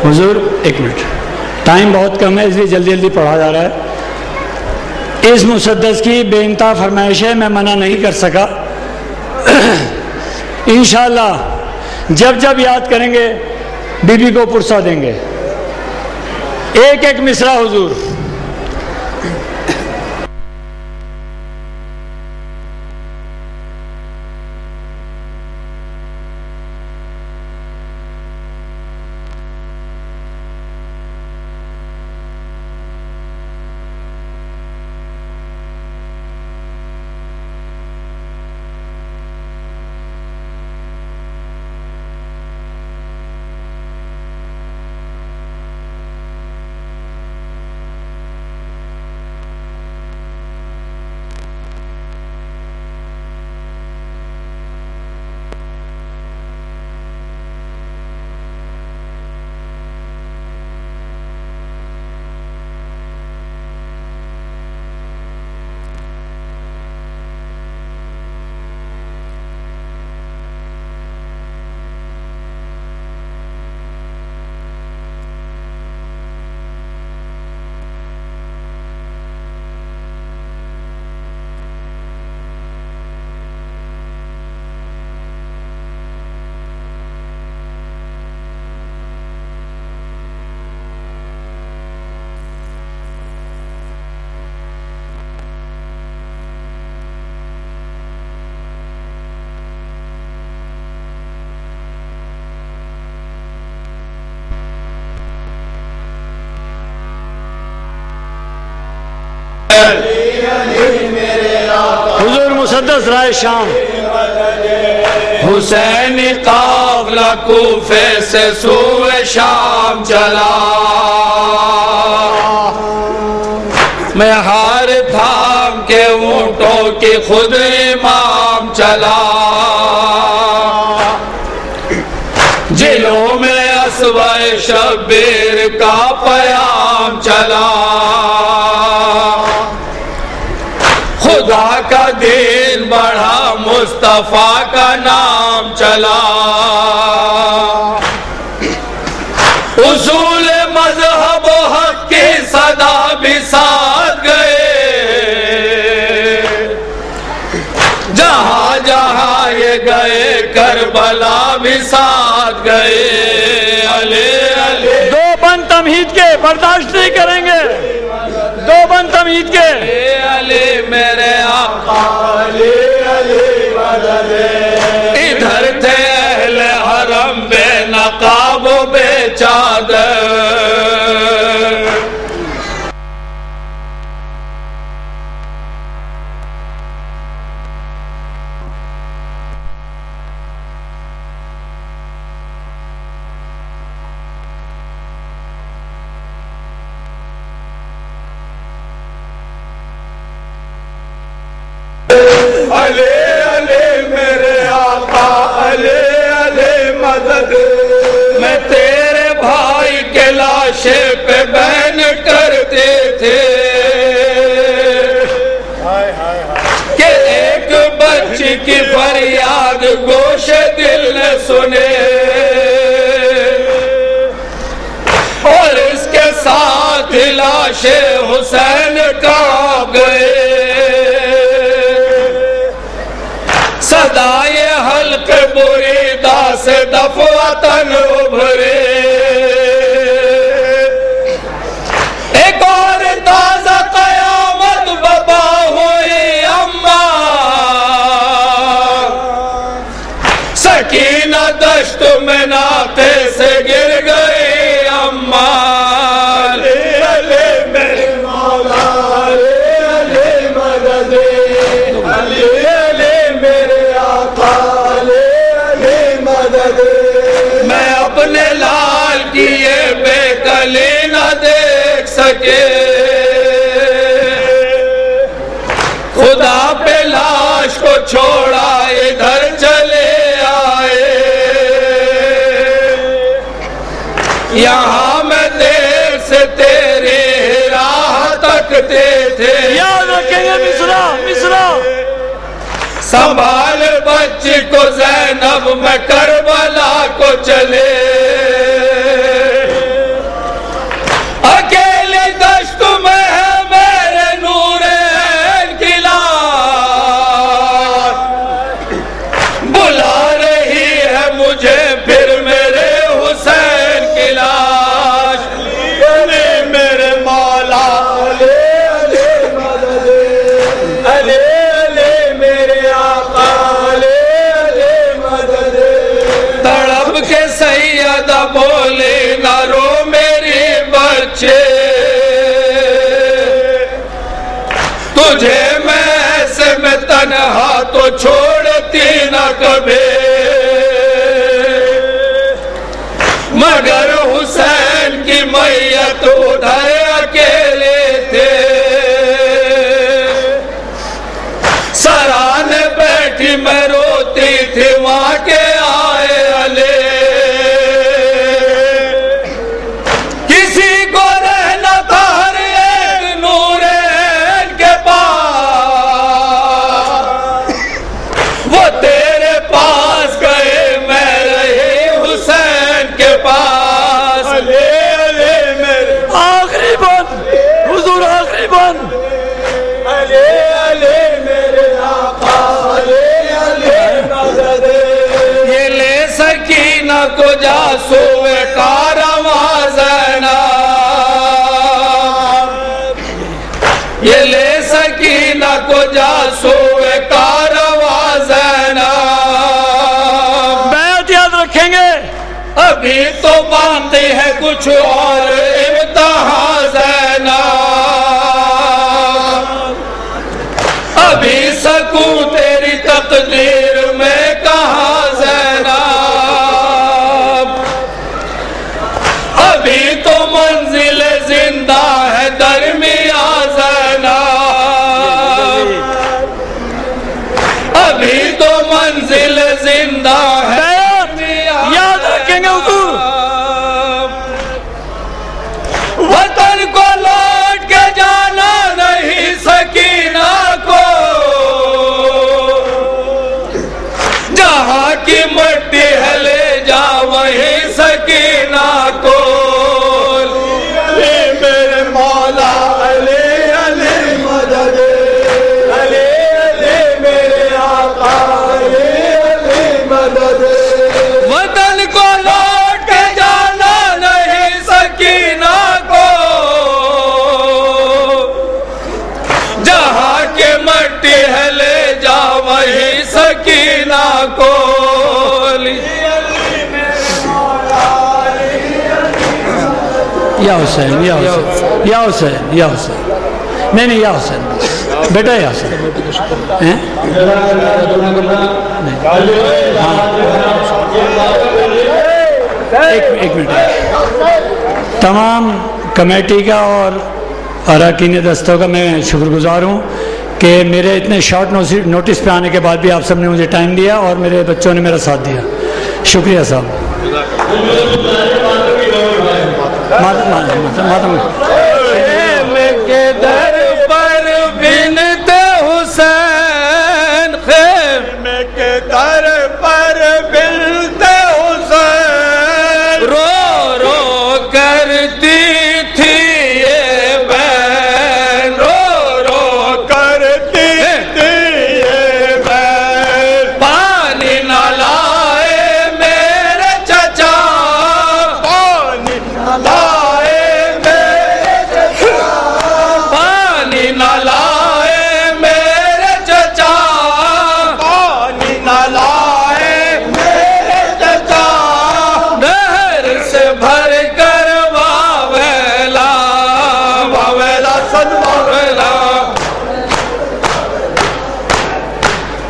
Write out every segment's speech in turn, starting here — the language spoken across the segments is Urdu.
حضور ایک منٹ، ٹائم بہت کم ہے اس لیے جلدی جلدی پڑھا جا رہا ہے. اس مسدس کی بے انتہا فرمائش ہے، میں منع نہیں کر سکا. انشاءاللہ جب جب یاد کریں گے بی بی کو پرسہ دیں گے. ایک ایک مصرع حضور. حضور مسدس رائے شام. حسین قافلہ کوفے سے سوئے شام چلا، میں ہار تھام کے اونٹوں کی خود امام چلا، جلوں میں اسوہ شبیر کا پیام چلا، خدا کا دین بڑھا مصطفیٰ کا نام چلا، اصول مذہب و حق کی صدا بھی ساتھ گئے، جہاں جہاں یہ گئے کربلا بھی ساتھ گئے. علی علی دو بند تمہید کے برداشت نہیں کریں گے، دو بند تمہید کے. علی میرے آقا، علی علی مدد. ادھر تھے اہل حرم بے نقاب و بے چادر، علی علی میرے آقا، علی علی مدد. میں تیرے بھائی کے لاشے پہ بین کرتے تھے کہ ایک بچی کی فریاد گوش دل نے سنے، اور اس کے ساتھ لاش حسین کا گئے. صدائے حلق بریدہ سے دفعتاً ابھرے، ایک اور تازہ قیامت بپا ہوئی اماں، سکینہ دشت میں ناطے سے گر گئی اماں. علی علی میرے مولا، علی علی مدد. علی میں اپنے لال کی یہ بے کلی نہ دیکھ سکے، خدا پہ لاش کو چھوڑا ادھر چلے آئے، یہاں میں دیر سے تیری راہ تکتے تھے. یاد رکھیں گے مصرع مصرع. سنبھال بچی کو زینب میں کربلا کو چلے، تنہا تو چھوڑتی نہ کبھی، مگر حسین کی میت ادھر اکیلے تھے، سرانے بیٹھی میں روتی تھی وہاں کے آئے علی، کسی کو رہنا تھا ہر ایک نورین کے پاس، وہ تیرے پاس گئے میں رہی حسین کے پاس، علی علی میرے آخری بند حضور، آخری بند علی علی میرے آقا، علی علی مدد، یہ لے سکینہ کو جا سوئے کارواں زینب، یہ لے سکینہ کو جا سوئے کارواں زینب، بیعت یاد رکھیں گے، ابھی تو باقی ہے کچھ اور امتحان زینب، ابھی سکوں تیری تقدیر میں کہاں زینب، ابھی تو منزل زندہ ہے درمیان زینب، ابھی تو منزل زندہ ہے بیعت یاد رکھیں گے حضور، وطن کو لوٹ کے جانا نہیں سکینہ کو، جہاں کی مٹی ہے لے جا وہیں سکینہ کو، علی میرے مولا، علی علی مدد، علی علی میرے آقا، علی علی مدد، وطن کو لوٹ کے جانا نہیں سکینہ کو، جہاں کی مٹی ہے لے جا وہیں سکینہ کو، یا حسین یا حسین یا حسین یا حسین، نہیں نہیں یا حسین بیٹا، یا حسین ہیں؟ ایک منٹ، تمام کمیٹی کا اور اراکین دستوں کا میں شکر گزار ہوں کہ میرے اتنے شارٹ نوٹس پہ آنے کے بعد بھی آپ سب نے مجھے ٹائم دیا اور میرے بچوں نے میرا ساتھ دیا، شکریہ صاحب۔ کے در پر بنت حسین، خیمے کے در پر بنت حسین، رو رو کرتی تھی یہ بہن، رو رو کرتی تھی یہ بہن، پانی نہ لائے میرے چچا، پانی نہ لائے میرے چچا، پانی نہ لائے میرے چچا، پانی نہ لائے میرے چچا، نہر سے بھر کر واویلا، واویلا سن واویلا،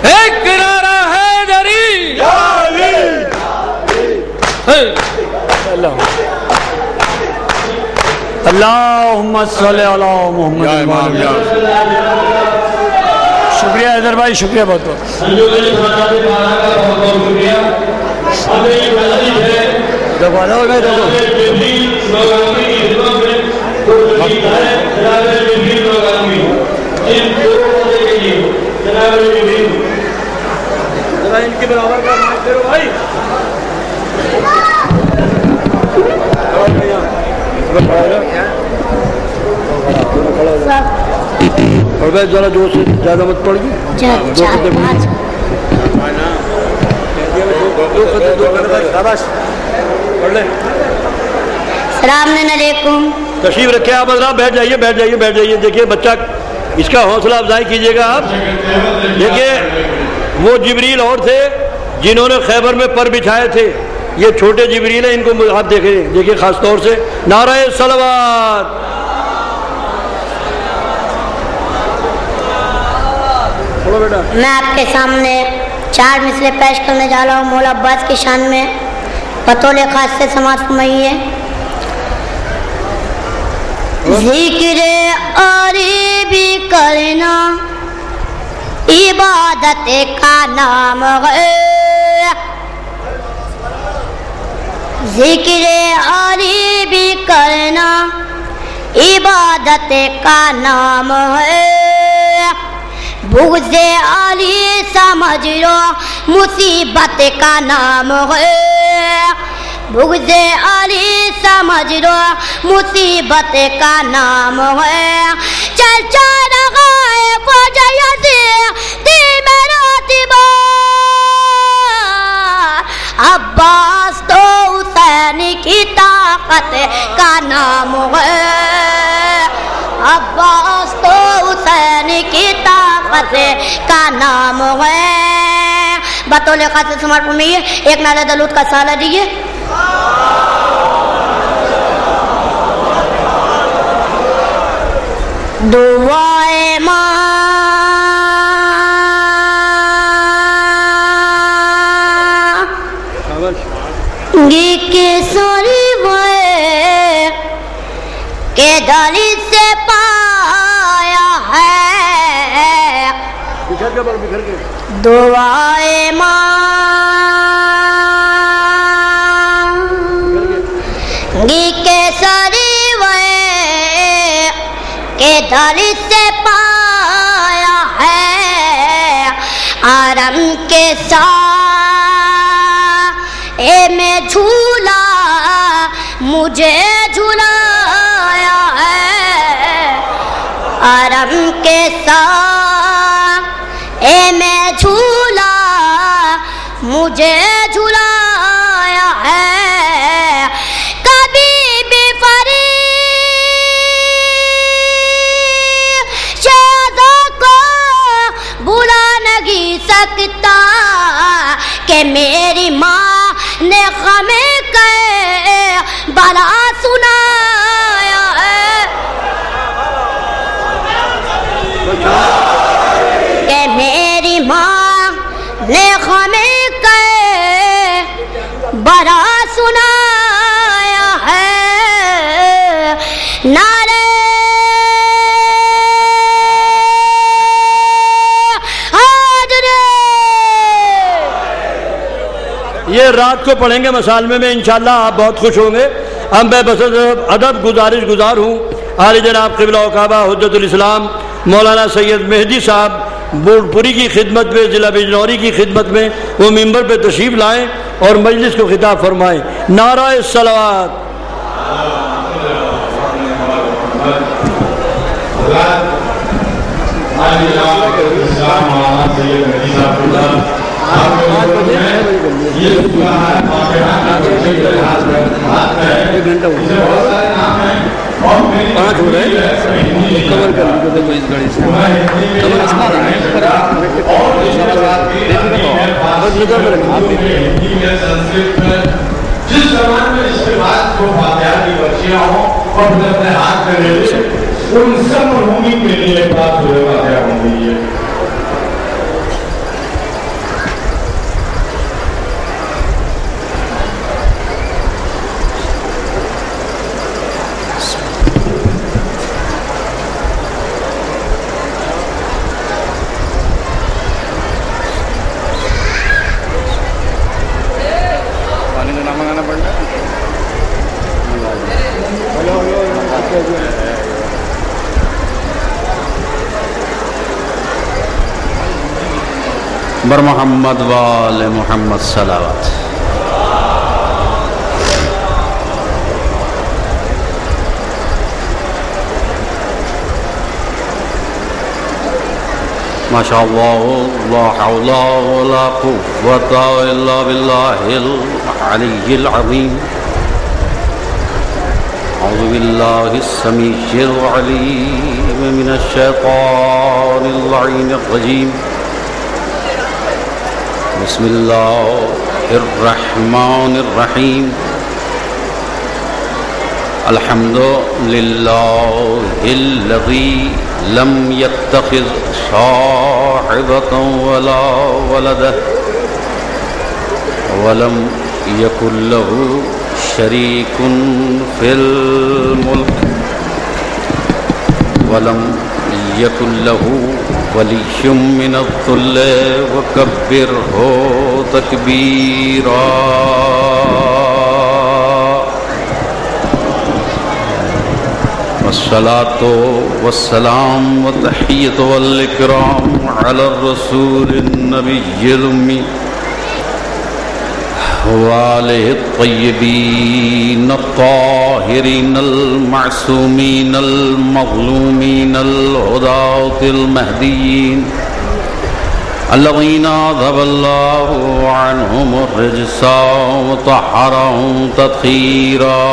ایک نعرہ حیدری یا علی، اللہم صلی علی محمد، شکریہ حیدر بھائی، شکریہ بہت بہت۔ ان کے برابر کا مائک دے بھائی، اور بھائی ذرا جو سے زیادہ مت پڑ گئی، السلام علیکم، تشریف رکھے آپ حضرات، بیٹھ جائیے بیٹھ جائیے بیٹھ جائیے۔ دیکھیے بچہ، اس کا حوصلہ افزائی کیجیے گا آپ۔ دیکھیے وہ جبریل اور تھے جنہوں نے خیبر میں پر بچھائے تھے، یہ چھوٹے جبریل ہیں، ان کو آپ دیکھیں خاص طور سے نعرہ صلوات۔ میں آپ کے سامنے 4 مثلیں پیش کرنے جا رہا ہوں مولا عباس کی شان میں، بطول خاص سے سماعت فرمائیے۔ ذکر آری بھی کرنا عبادت کا نام ہے، ذکر آری بھی کرنا عبادت کا نام ہے، بغض علی سمجھ لو مصیبت کا نام ہے، بغض علی سمجھ لو مصیبت کا نام ہے، چرچا رہا ہے فوج یزید مراتبہ، عباس تو حسین کی طاقت کا نام ہے، عباس تو حسین کی طاقت کا نام ہے۔ بطول خاص سماعت فرمائیے، ایک نعرہ درود کا سالہ دیجیے۔ دعائے مانگی کے سوری ہوئے کہ دلی سے پایا ہے، دعائے مانگی کے سوری ہوئے کہ دلی سے پایا ہے، آرم کے سائے میں جھولا مجھے جھلایا ہے، آرم کے سائے میں جھولا مجھے جھلایا ہے، کبھی بھی فریشتہ کو بلا نہیں سکتا کہ میری ماں نے ہمیں بلا سنایا ہے، کہ میری ماں نے ہمیں بلا سنایا ہے، نعرے یہ رات کو پڑھیں گے مسالمے میں انشاءاللہ، آپ بہت خوش ہوں گے۔ اب میں بس ادب گزار ہوں عالی جناب قبلہ و کعبہ حجت الاسلام مولانا سید مہدی صاحب بوڑھ پوری کی خدمت میں، ضلع بجنوری کی خدمت میں وہ ممبر پہ تشریف لائیں اور مجلس کو خطاب فرمائیں۔ نعرہ الصلوات۔ جس زمان میں اس کے بعد کو فاتحہ کی بچیاں ہوں اور اپنے ہاتھ میں لے لے، ان سب مرحومین کے لیے بات ہوئے فاتحہ ہوں گی ہے۔ بر محمد وآل محمد صلوات۔ ماشاء اللہ لا حول ولا قوة الا باللہ العلی العظیم۔ اعوذ باللہ السمیع العلیم من الشیطان اللعین الرجیم۔ بسم اللہ الرحمن الرحیم۔ الحمد لله الذي لم يتخذ صاحبة ولا ولدا ولم يكن له شريك في الملك ولم يكن له ولي من الذل وكبره تكبيرا والصلاة والسلام والتحية والإكرام على الرسول النبي الأمي وآله الطيبين الطاهرين المعصومين المظلومين الهداة المهديين الذين أذهب الله عنهم الرجس وطهرهم تطهيرا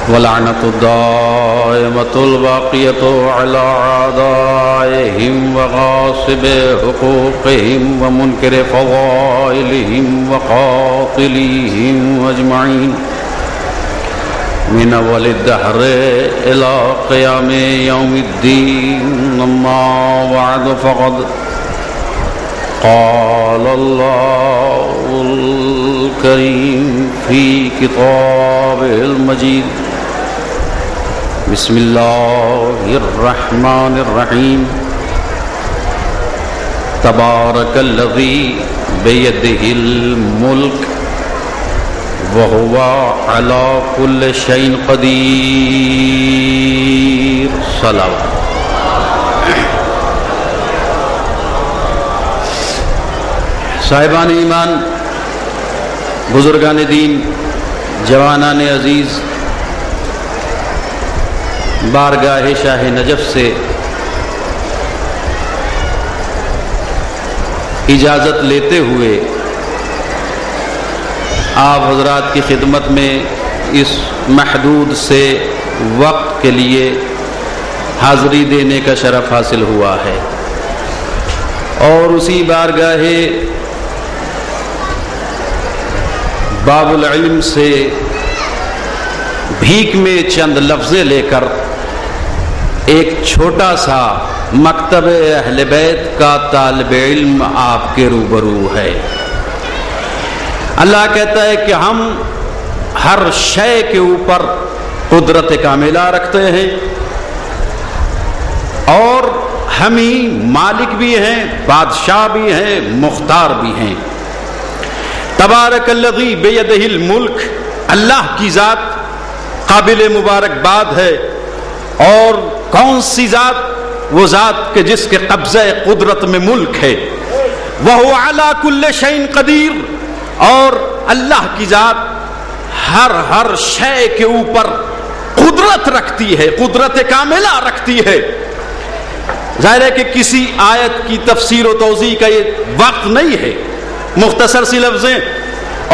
ولعنة الدائمة الباقية على أعدائهم وغاصب حقوقهم ومنكر فضائلهم وقاتليهم أجمعين من أول الدهر إلى قيام يوم الدين. أما بعد فقد قال الله الكريم في كتابه المجيد بسم الله الرحمن الرحيم تبارك الذي بيده الملك وهو على كل شيء قدير. صلوات. صاحبان ایمان، بزرگان دین، جوانان عزیز، بارگاہ شاہ نجف سے اجازت لیتے ہوئے آپ حضرات کی خدمت میں اس محدود سے وقت کے لیے حاضری دینے کا شرف حاصل ہوا ہے، اور اسی بارگاہ باب العلم سے بھیک میں چند لفظیں لے کر ایک چھوٹا سا مکتب اہل بیت کا طالب علم آپ کے روبرو ہے. اللہ کہتا ہے کہ ہم ہر شے کے اوپر قدرت کاملہ رکھتے ہیں اور ہم ہی مالک بھی ہیں، بادشاہ بھی ہیں، مختار بھی ہیں. تبارک الذی بیدہ الملک، اللہ کی ذات قابل مبارکباد ہے. اور کون سی ذات؟ وہ ذات کہ جس کے قبضہ قدرت میں ملک ہے. وَهُوَ عَلَى كُلِّ شَيْءٍ قَدِيرٌ، اور اللہ کی ذات ہر شے کے اوپر قدرت رکھتی ہے، قدرت کاملہ رکھتی ہے. ظاہر ہے کہ کسی آیت کی تفسیر و توضیح کا یہ وقت نہیں ہے، مختصر سی لفظیں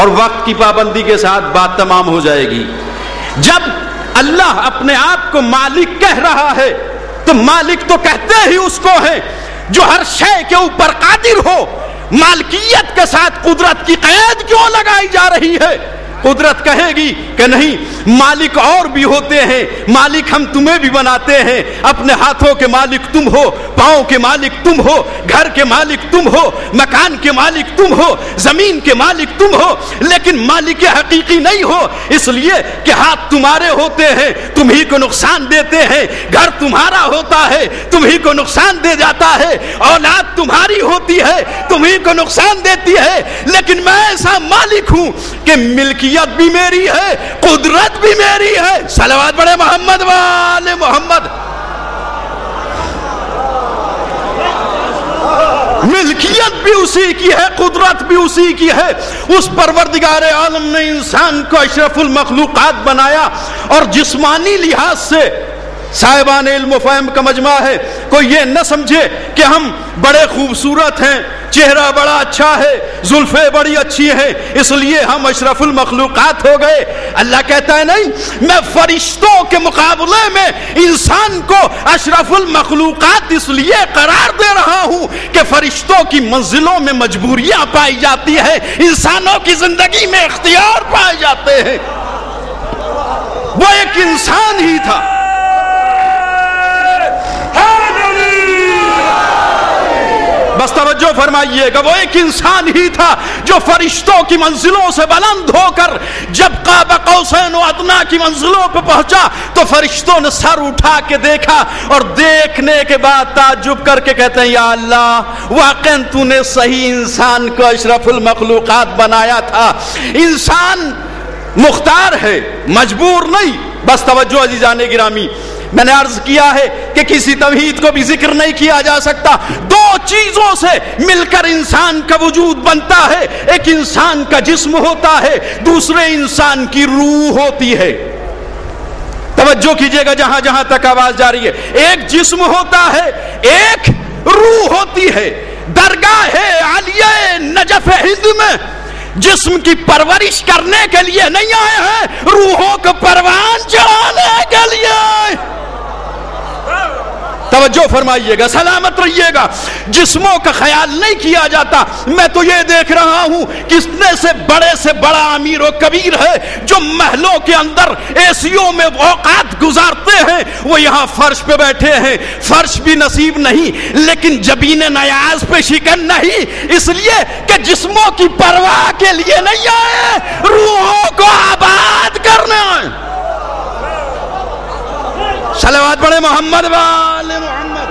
اور وقت کی پابندی کے ساتھ بات تمام ہو جائے گی. جب اللہ اپنے آپ کو مالک کہہ رہا ہے تو مالک تو کہتے ہی اس کو ہے جو ہر شے کے اوپر قادر ہو. مالکیت کے ساتھ قدرت کی قید کیوں لگائی جا رہی ہے؟ قدرت کہے گی کہ نہیں، مالک اور بھی ہوتے ہیں، مالک ہم تمہیں بھی بناتے ہیں، اپنے ہاتھوں کے مالک تم ہو، پاؤں کے مالک تم ہو، گھر کے مالک تم ہو، مکان کے مالک تم ہو، زمین کے مالک تم ہو، لیکن مالک حقیقی نہیں ہو، اس لیے کہ ہاتھ تمہارے ہوتے ہیں، تم ہی کو نقصان دیتے ہیں، گھر تمہارا ہوتا ہے، تم ہی کو نقصان دے جاتا ہے، اولاد تمہاری ہوتی ہے، تم ہی کو نقصان دیتی ہے، لیکن میں ایسا مالک ہوں کہ ملکیت بھی میری ہے، قدرت بھی میری ہے. صلوات پڑھے محمد والے محمد. ملکیت بھی اسی کی ہے، قدرت بھی اسی کی ہے. اس پروردگار عالم نے انسان کو اشرف المخلوقات بنایا اور جسمانی لحاظ سے صاحبان علم و فہم کا مجمع ہے، کوئی یہ نہ سمجھے کہ ہم بڑے خوبصورت ہیں، چہرہ بڑا اچھا ہے، زلفیں بڑی اچھی ہیں، اس لیے ہم اشرف المخلوقات ہو گئے۔ اللہ کہتا ہے نہیں، میں فرشتوں کے مقابلے میں انسان کو اشرف المخلوقات اس لیے قرار دے رہا ہوں کہ فرشتوں کی منزلوں میں مجبوریاں پائی جاتی ہیں، انسانوں کی زندگی میں اختیار پائے جاتے ہیں۔ وہ ایک انسان ہی تھا، بس توجہ فرمائیے گا، وہ ایک انسان ہی تھا جو فرشتوں کی منزلوں سے بلند ہو کر جب قاب قوسین و ادنیٰ کی منزلوں پہ پہنچا تو فرشتوں نے سر اٹھا کے دیکھا اور دیکھنے کے بعد تعجب کر کے کہتے ہیں یا اللہ واقعاً تو نے صحیح انسان کو اشرف المخلوقات بنایا تھا۔ انسان مختار ہے، مجبور نہیں۔ بس توجہ عزیزان گرامی، میں نے عرض کیا ہے کہ کسی توحید کو بھی ذکر نہیں کیا جا سکتا، دو چیزوں سے مل کر انسان کا وجود بنتا ہے، ایک انسان کا جسم ہوتا ہے، دوسرے انسان کی روح ہوتی ہے۔ توجہ کیجئے گا جہاں جہاں تک آواز جا رہی ہے، ایک جسم ہوتا ہے، ایک روح ہوتی ہے۔ درگاہ عالیہ نجف ہند میں جسم کی پرورش کرنے کے لیے نہیں آئے ہیں، روحوں کو پروان چڑھانے کے لیے آئے۔ توجہ فرمائیے گا، سلامت رہیے گا، جسموں کا خیال نہیں کیا جاتا۔ میں تو یہ دیکھ رہا ہوں کتنے سے بڑا امیر و کبیر ہے جو محلوں کے اندر ایسیوں میں اوقات گزارتے ہیں، وہ یہاں فرش پہ بیٹھے ہیں، فرش بھی نصیب نہیں لیکن جبین نیاز پہ شکن نہیں، اس لیے کہ جسموں کی پرواہ کے لیے نہیں آئے، روحوں کو آباد کرنے آئے۔ صلوات پڑھے محمد والے محمد۔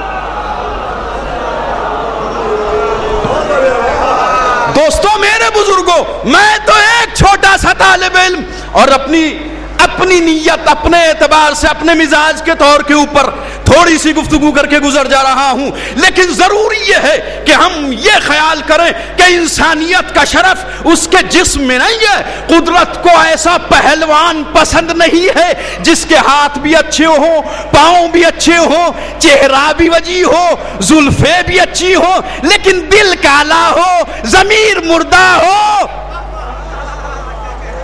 دوستوں میرے بزرگوں، میں تو ایک چھوٹا سا طالب علم اور اپنی نیت، اپنے اعتبار سے، اپنے مزاج کے طور کے اوپر تھوڑی سی گفتگو کر کے گزر جا رہا ہوں، لیکن ضروری یہ ہے کہ ہم یہ خیال کریں کہ انسانیت کا شرف اس کے جسم میں نہیں ہے۔ قدرت کو ایسا پہلوان پسند نہیں ہے جس کے ہاتھ بھی اچھے ہوں، پاؤں بھی اچھے ہوں، چہرہ بھی وجیح ہو، زلفیں بھی اچھی ہو، لیکن دل کالا ہو، ضمیر مردہ ہو۔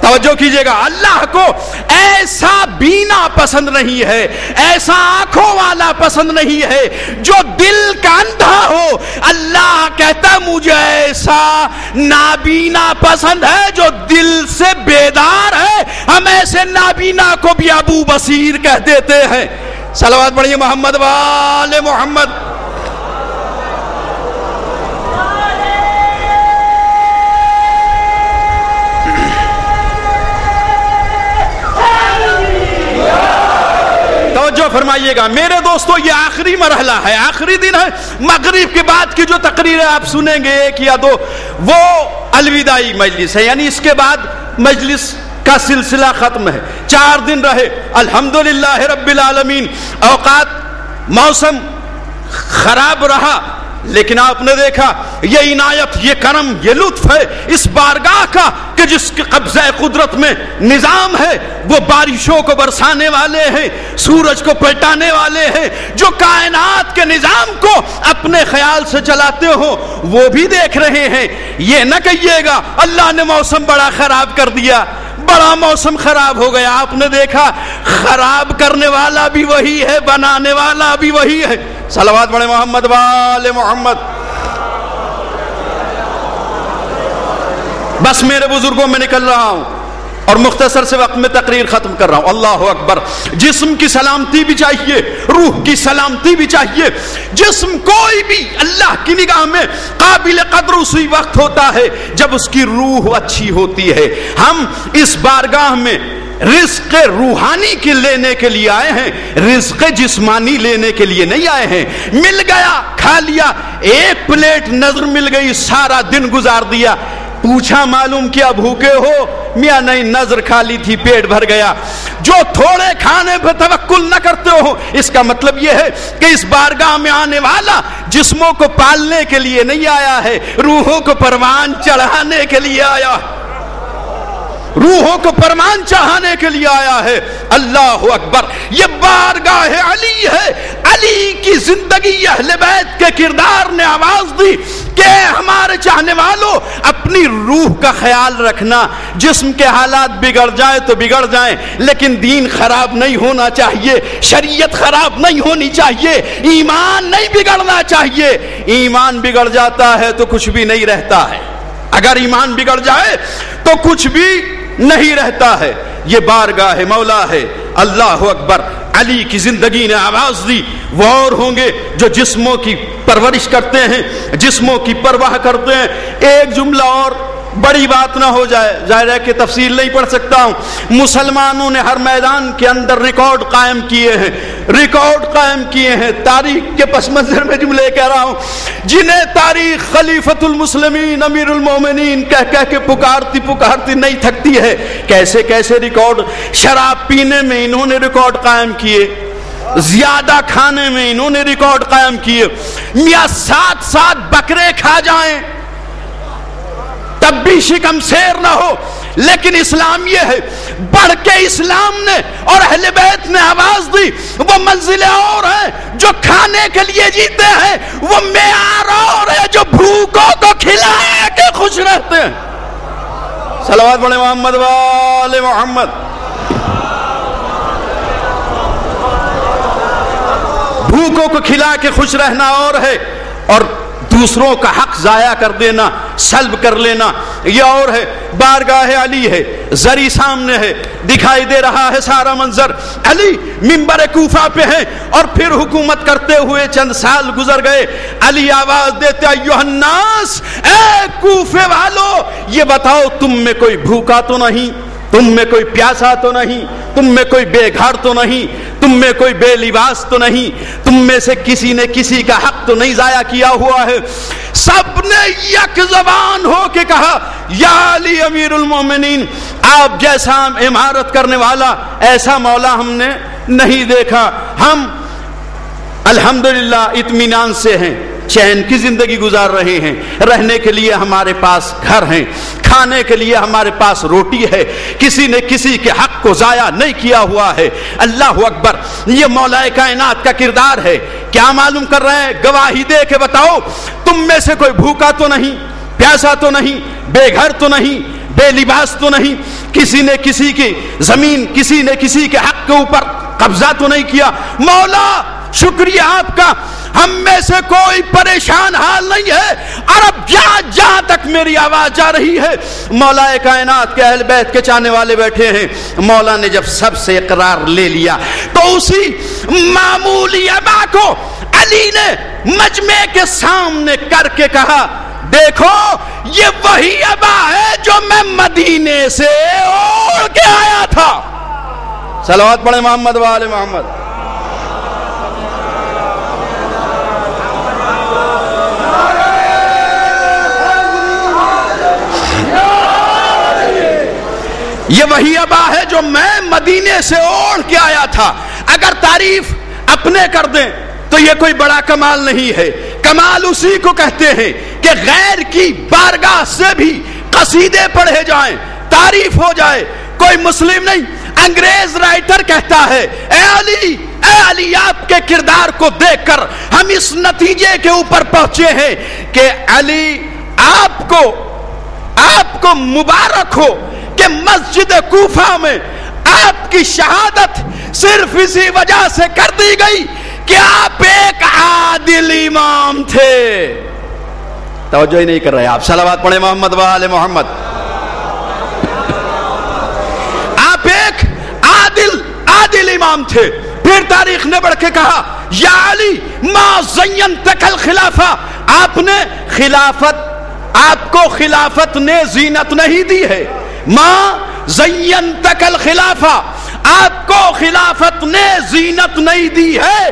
توجہ کیجئے گا، اللہ کو ایسا بینا پسند نہیں ہے، ایسا آنکھوں والا پسند نہیں ہے جو دل کا اندھا ہو۔ اللہ کہتا ہے مجھے ایسا نابینا پسند ہے جو دل سے بیدار ہے۔ ہم ایسے نابینا کو بھی ابو بصیر کہہ دیتے ہیں۔ صلوات پڑھیے محمد والے محمد۔ توجہ فرمائیے گا میرے دوستو، یہ آخری مرحلہ ہے، آخری دن ہے۔ مغرب کے بعد کی جو تقریریں آپ سنیں گے ایک یا دو، وہ الوداعی مجلس ہے، یعنی اس کے بعد مجلس کا سلسلہ ختم ہے۔ 4 دن رہے الحمدللہ رب العالمین۔ اوقات موسم خراب رہا لیکن آپ نے دیکھا یہ عنایت، یہ کرم، یہ لطف ہے اس بارگاہ کا کہ جس کے قبضہ قدرت میں نظام ہے، وہ بارشوں کو برسانے والے ہیں، سورج کو پلٹانے والے ہیں، جو کائنات کے نظام کو اپنے خیال سے چلاتے ہو وہ بھی دیکھ رہے ہیں۔ یہ نہ کہیے گا اللہ نے موسم بڑا خراب کر دیا، بڑا موسم خراب ہو گیا۔ آپ نے دیکھا خراب کرنے والا بھی وہی ہے، بنانے والا بھی وہی ہے۔ صلوات پڑھے محمد والے محمد۔ بس میرے بزرگوں میں نکل رہا ہوں اور مختصر سے وقت میں تقریر ختم کر رہا ہوں۔ اللہ اکبر۔ جسم کی سلامتی بھی چاہیے، روح کی سلامتی بھی چاہیے۔ جسم کوئی بھی اللہ کی نگاہ میں قابل قدر اسی وقت ہوتا ہے جب اس کی روح اچھی ہوتی ہے۔ ہم اس بارگاہ میں رزق روحانی کے لینے کے لیے آئے ہیں، رزق جسمانی لینے کے لیے نہیں آئے ہیں۔ مل گیا کھا لیا، ایک پلیٹ نظر مل گئی سارا دن گزار دیا، پوچھا معلوم کیا بھوکے ہو؟ میاں نہیں، نظر کھا لی تھی، پیٹ بھر گیا۔ جو تھوڑے کھانے پہ توکل نہ کرتے ہو، اس کا مطلب یہ ہے کہ اس بارگاہ میں آنے والا جسموں کو پالنے کے لیے نہیں آیا ہے، روحوں کو پروان چڑھانے کے لیے آیا، روحوں کو پروان چڑھانے کے لیے آیا ہے۔ اللہ اکبر، یہ بارگاہ علی ہے۔ علی کی زندگی اہل بیت کے کردار نے آواز دی کہ ہمارے چاہنے والوں اپنی روح کا خیال رکھنا، جسم کے حالات بگڑ جائیں تو بگڑ جائیں لیکن دین خراب نہیں ہونا چاہیے، شریعت خراب نہیں ہونی چاہیے، ایمان نہیں بگڑنا چاہیے۔ ایمان بگڑ جاتا ہے تو کچھ بھی نہیں رہتا ہے، اگر ایمان بگڑ جائے تو کچھ بھی نہیں رہتا ہے۔ یہ بارگاہ مولا ہے، اللہ اکبر۔ علی کی زندگی نے آواز دی، وہ اور ہوں گے جو جسموں کی پرورش کرتے ہیں، جسموں کی پرواہ کرتے ہیں۔ ایک جملہ اور، بڑی بات نہ ہو جائے، ظاہر ہے کہ تفصیل نہیں پڑھ سکتا ہوں۔ مسلمانوں نے ہر میدان کے اندر ریکارڈ قائم کیے ہیں، ریکارڈ قائم کیے ہیں۔ تاریخ کے پس منظر میں جملے کہہ رہا ہوں، جنہیں تاریخ خلیفۃ المسلمین امیر المومنین کہہ کے پکارتی نہیں تھکتی ہے۔ کیسے کیسے ریکارڈ، شراب پینے میں انہوں نے ریکارڈ قائم کیے، زیادہ کھانے میں انہوں نے ریکارڈ قائم کیے، میاں 7 بکرے کھا جائیں تب بھی شکم سیر نہ ہو، لیکن اسلام یہ ہے، بڑھ کے اسلام نے اور اہل بیت نے آواز دی، وہ منزلیں اور ہیں جو کھانے کے لیے جیتے ہیں، وہ معیار اور ہے جو بھوکوں کو کھلا کے خوش رہتے ہیں۔ صلوات پڑھیں محمد وآل محمد۔ بھوکوں کو کھلا کے خوش رہنا اور ہے، اور دوسروں کا حق ضائع کر دینا، سلب کر لینا یہ اور ہے۔ بارگاہ علی ہے، زری سامنے ہے، دکھائی دے رہا ہے سارا منظر۔ علی منبر کوفہ پہ ہیں اور پھر حکومت کرتے ہوئے چند سال گزر گئے۔ علی آواز دیتے، ایھا الناس، اے کوفے والو، یہ بتاؤ تم میں کوئی بھوکا تو نہیں، تم میں کوئی پیاسا تو نہیں، تم میں کوئی بے گھر تو نہیں، تم میں کوئی بے لباس تو نہیں، تم میں سے کسی نے کسی کا حق تو نہیں ضائع کیا ہوا ہے۔ سب نے یک زبان ہو کے کہا، یا علی امیر المومنین، آپ جیسا عمارت کرنے والا ایسا مولا ہم نے نہیں دیکھا۔ ہم الحمدللہ اطمینان سے ہیں، چین کی زندگی گزار رہے ہیں، رہنے کے لیے ہمارے پاس گھر ہیں، کھانے کے لیے ہمارے پاس روٹی ہے، کسی نے کسی کے حق کو ضائع نہیں کیا ہوا ہے۔ اللہ اکبر، یہ مولا کائنات کا کردار ہے۔ کیا معلوم کر رہے ہیں؟ گواہی دے کے بتاؤ تم میں سے کوئی بھوکا تو نہیں، پیاسا تو نہیں، بے گھر تو نہیں، بے لباس تو نہیں، کسی نے کسی کی زمین، کسی نے کسی کے حق کے اوپر قبضہ تو نہیں کیا۔ مولا شکریہ آپ کا، ہم میں سے کوئی پریشان حال نہیں ہے۔ عرب جہاں تک میری آواز جا رہی ہے، مولا کائنات کے اہل بیت کے چاہنے والے بیٹھے ہیں۔ مولا نے جب سب سے اقرار لے لیا تو اسی معمولی ابا کو علی نے مجمع کے سامنے کر کے کہا، دیکھو یہ وہی ابا ہے جو میں مدینے سے اوڑھ کے آیا تھا۔ صلوات پڑھیں محمد وآل محمد۔ یہ وہی ابا ہے جو میں مدینے سے اوڑھ کے آیا تھا۔ اگر تعریف اپنے کر دیں تو یہ کوئی بڑا کمال نہیں ہے، کمال اسی کو کہتے ہیں کہ غیر کی بارگاہ سے بھی قصیدے پڑھے جائیں، تعریف ہو جائے۔ کوئی مسلم نہیں، انگریز رائٹر کہتا ہے، اے علی آپ کے کردار کو دیکھ کر ہم اس نتیجے کے اوپر پہنچے ہیں کہ علی آپ کو مبارک ہو کہ مسجد کوفہ میں آپ کی شہادت صرف اسی وجہ سے کر دی گئی کہ آپ ایک عادل امام تھے۔ توجہ ہی نہیں کر رہے آپ، صلوات پڑھیں محمد وآل محمد۔ آپ ایک عادل امام تھے۔ پھر تاریخ نے بڑھ کے کہا، یا علی ما زینتک الخلافہ، آپ کو خلافت نے زینت نہیں دی ہے۔ ما زینتک الخلافہ، آپ کو خلافت نے زینت نہیں دی ہے،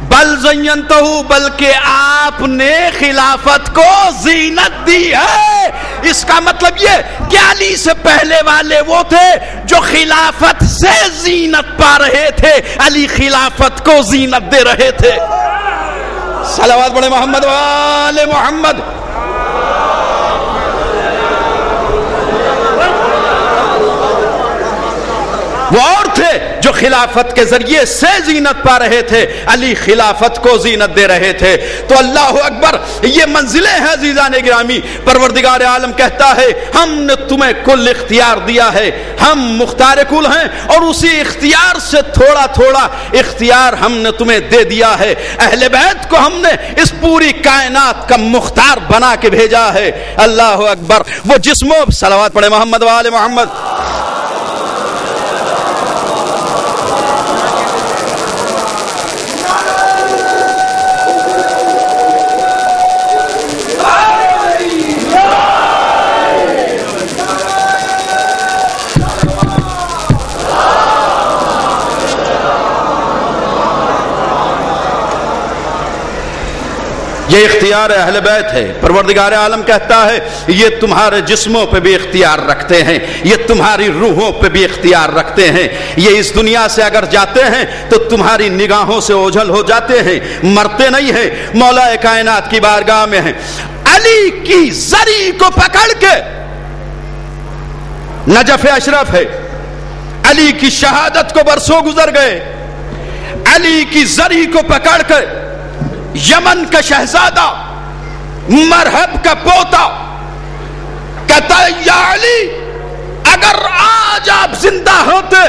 بل زینتہ، بلکہ آپ نے خلافت کو زینت دی ہے۔ اس کا مطلب یہ کہ علی سے پہلے والے وہ تھے جو خلافت سے زینت پا رہے تھے، علی خلافت کو زینت دے رہے تھے۔ صلوات پڑھیں محمد وآل محمد۔ وہ اور تھے جو خلافت کے ذریعے سے زینت پا رہے تھے، علی خلافت کو زینت دے رہے تھے۔ تو اللہ اکبر، یہ منزلیں ہیں عزیزان گرامی۔ پروردگار عالم کہتا ہے ہم نے تمہیں کل اختیار دیا ہے، ہم مختار کل ہیں، اور اسی اختیار سے تھوڑا تھوڑا اختیار ہم نے تمہیں دے دیا ہے۔ اہل بیت کو ہم نے اس پوری کائنات کا مختار بنا کے بھیجا ہے۔ اللہ اکبر، وہ جسموں، صلوات پڑھے محمد وآل محمد۔ یہ اختیار اہل بیت ہے۔ پروردگار عالم کہتا ہے یہ تمہارے جسموں پہ بھی اختیار رکھتے ہیں، یہ تمہاری روحوں پہ بھی اختیار رکھتے ہیں۔ یہ اس دنیا سے اگر جاتے ہیں تو تمہاری نگاہوں سے اوجھل ہو جاتے ہیں، مرتے نہیں ہیں، مولا کائنات کی بارگاہ میں ہیں۔ علی کی زری کو پکڑ کے، نجف اشرف ہے، علی کی شہادت کو برسوں گزر گئے، علی کی زری کو پکڑ کر یمن کا شہزادہ، مرحب کا پوتا کہتا ہے یا علی، اگر آج آپ زندہ ہوتے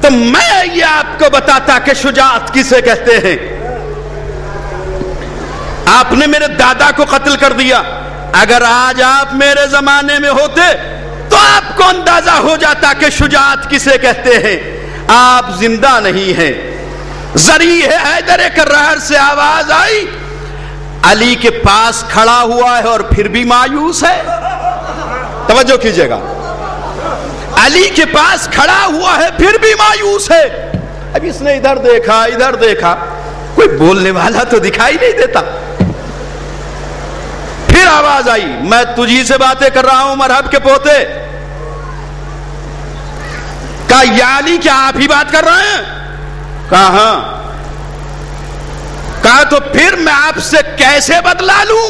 تو میں یہ آپ کو بتاتا کہ شجاعت کسے کہتے ہیں۔ آپ نے میرے دادا کو قتل کر دیا، اگر آج آپ میرے زمانے میں ہوتے تو آپ کو اندازہ ہو جاتا کہ شجاعت کسے کہتے ہیں۔ آپ زندہ نہیں ہیں۔ زری ہے حیدر کرار سے آواز آئی، علی کے پاس کھڑا ہوا ہے اور پھر بھی مایوس ہے۔ توجہ کیجئے گا، علی کے پاس کھڑا ہوا ہے پھر بھی مایوس ہے۔ اب اس نے ادھر دیکھا ادھر دیکھا، کوئی بولنے والا تو دکھائی نہیں دیتا۔ پھر آواز آئی، میں تجھی سے باتیں کر رہا ہوں مرحب کے پوتے۔ کہا یا علی کیا آپ ہی بات کر رہے ہیں؟ کہا ہاں۔ کہا تو پھر میں آپ سے کیسے بدلا لوں؟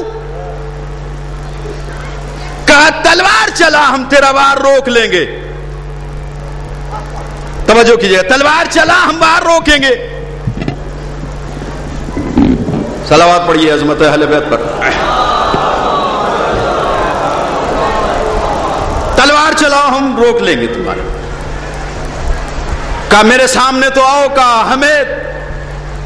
کہا تلوار چلا، ہم تیرا وار روک لیں گے۔ توجہ کیجئے، تلوار چلا ہم وار روکیں گے۔ صلوات پڑھیے عظمت اہل بیت پر۔ تلوار چلاؤ ہم روک لیں گے تمہارا۔ کہا میرے سامنے تو آؤ، کہا ہمیں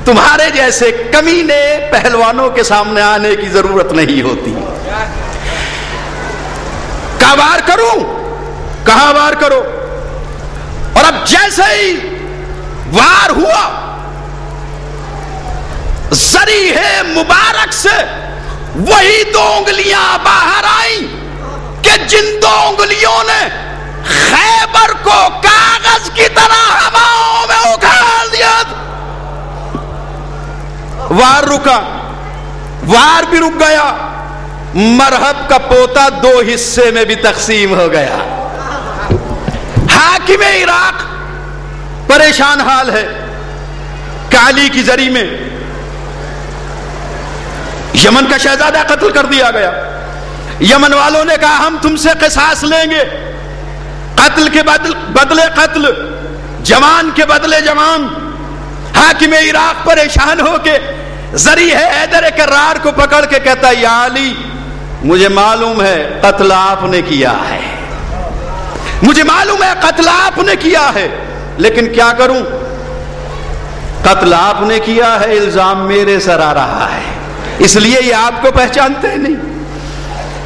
تمہارے جیسے کمینے پہلوانوں کے سامنے آنے کی ضرورت نہیں ہوتی۔ کہا وار کروں؟ کہا وار کرو۔ اور اب جیسے ہی وار ہوا، زری ہے مبارک سے وہی دو انگلیاں باہر آئیں کہ جن دو انگلیوں نے خیبر کو کاغذ کی طرح ہواؤں میں اکھاڑ دیا۔ وار رکا، وار بھی رک گیا، مرحب کا پوتا دو حصے میں بھی تقسیم ہو گیا۔ حاکم عراق پریشان حال ہے کہ علی کی زری میں یمن کا شہزادہ قتل کر دیا گیا۔ یمن والوں نے کہا ہم تم سے قصاص لیں گے، قتل کے بدلے قتل، جوان کے بدلے جوان۔ حاکم عراق پریشان ہو کے زری ہے حیدر کرار کو پکڑ کے کہتا یا علی، مجھے معلوم ہے قتل آپ نے کیا ہے، مجھے معلوم ہے قتل آپ نے کیا ہے، لیکن کیا کروں؟ قتل آپ نے کیا ہے، الزام میرے سر آ رہا ہے، اس لیے یہ آپ کو پہچانتے نہیں۔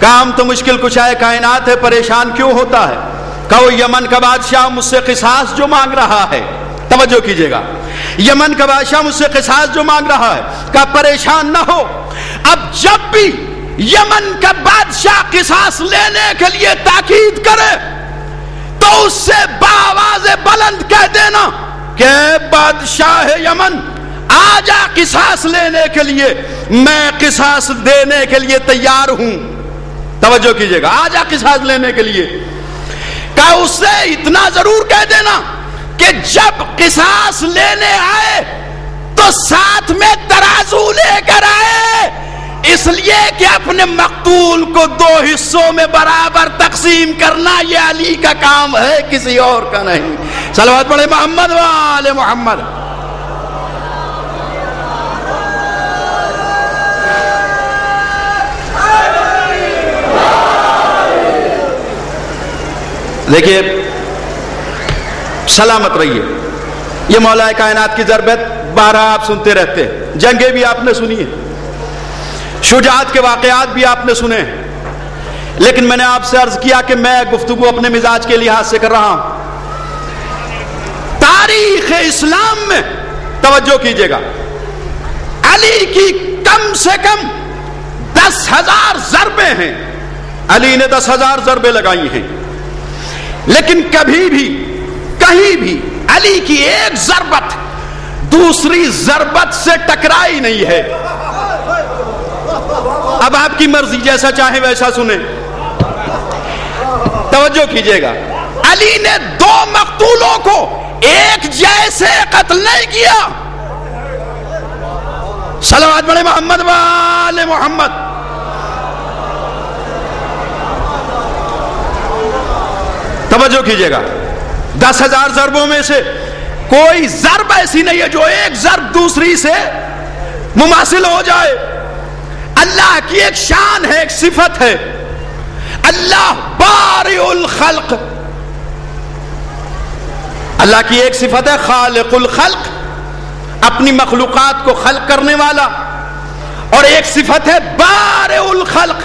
کام تو مشکل کشائے کائنات ہے، پریشان کیوں ہوتا ہے؟ کہو یمن کا بادشاہ مجھ سے قصاص جو مانگ رہا ہے، توجہ کیجئے گا، یمن کا بادشاہ مجھ سے قصاص جو مانگ رہا ہے، کہا پریشان نہ ہو، اب جب بھی یمن کا بادشاہ قصاص لینے کے لیے تاکید کرے تو اس سے بآواز بلند کہہ دینا کہ بادشاہ یمن آ جا قصاص لینے کے لیے، میں قصاص دینے کے لیے تیار ہوں۔ توجہ کیجئے گا، آ جا قصاص لینے کے لیے۔ کہا اس سے اتنا ضرور کہہ دینا کہ جب قصاص لینے آئے تو ساتھ میں ترازو لے کر آئے، اس لیے کہ اپنے مقتول کو دو حصوں میں برابر تقسیم کرنا یہ علی کا کام ہے، کسی اور کا نہیں۔ صلوات پڑھے محمد و آل محمد. دیکھیے سلامت رہیے. یہ مولا کائنات کی ضربت بارہ آپ سنتے رہتے ہیں, جنگیں بھی آپ نے سنی ہیں, شجاعت کے واقعات بھی آپ نے سنے ہیں, لیکن میں نے آپ سے عرض کیا کہ میں گفتگو اپنے مزاج کے لحاظ سے کر رہا ہوں. تاریخ اسلام میں توجہ کیجئے گا, علی کی کم سے کم 10,000 ضربیں ہیں. علی نے 10,000 ضربیں لگائی ہیں, لیکن کبھی بھی کہیں بھی علی کی ایک ضربت دوسری ضربت سے ٹکرائی نہیں ہے. اب آپ کی مرضی, جیسا چاہیں ویسا سنیں. توجہ کیجئے گا, علی نے 2 مقتولوں کو ایک جیسے قتل نہیں کیا. صلوات پڑھے محمد و آل محمد. توجہ کیجئے گا, 10,000 ضربوں میں سے کوئی ضرب ایسی نہیں ہے جو ایک ضرب دوسری سے مماثل ہو جائے. اللہ کی ایک شان ہے, ایک صفت ہے, اللہ بارئ الخلق. اللہ کی ایک صفت ہے خالق الخلق, اپنی مخلوقات کو خلق کرنے والا, اور ایک صفت ہے بارئ الخلق,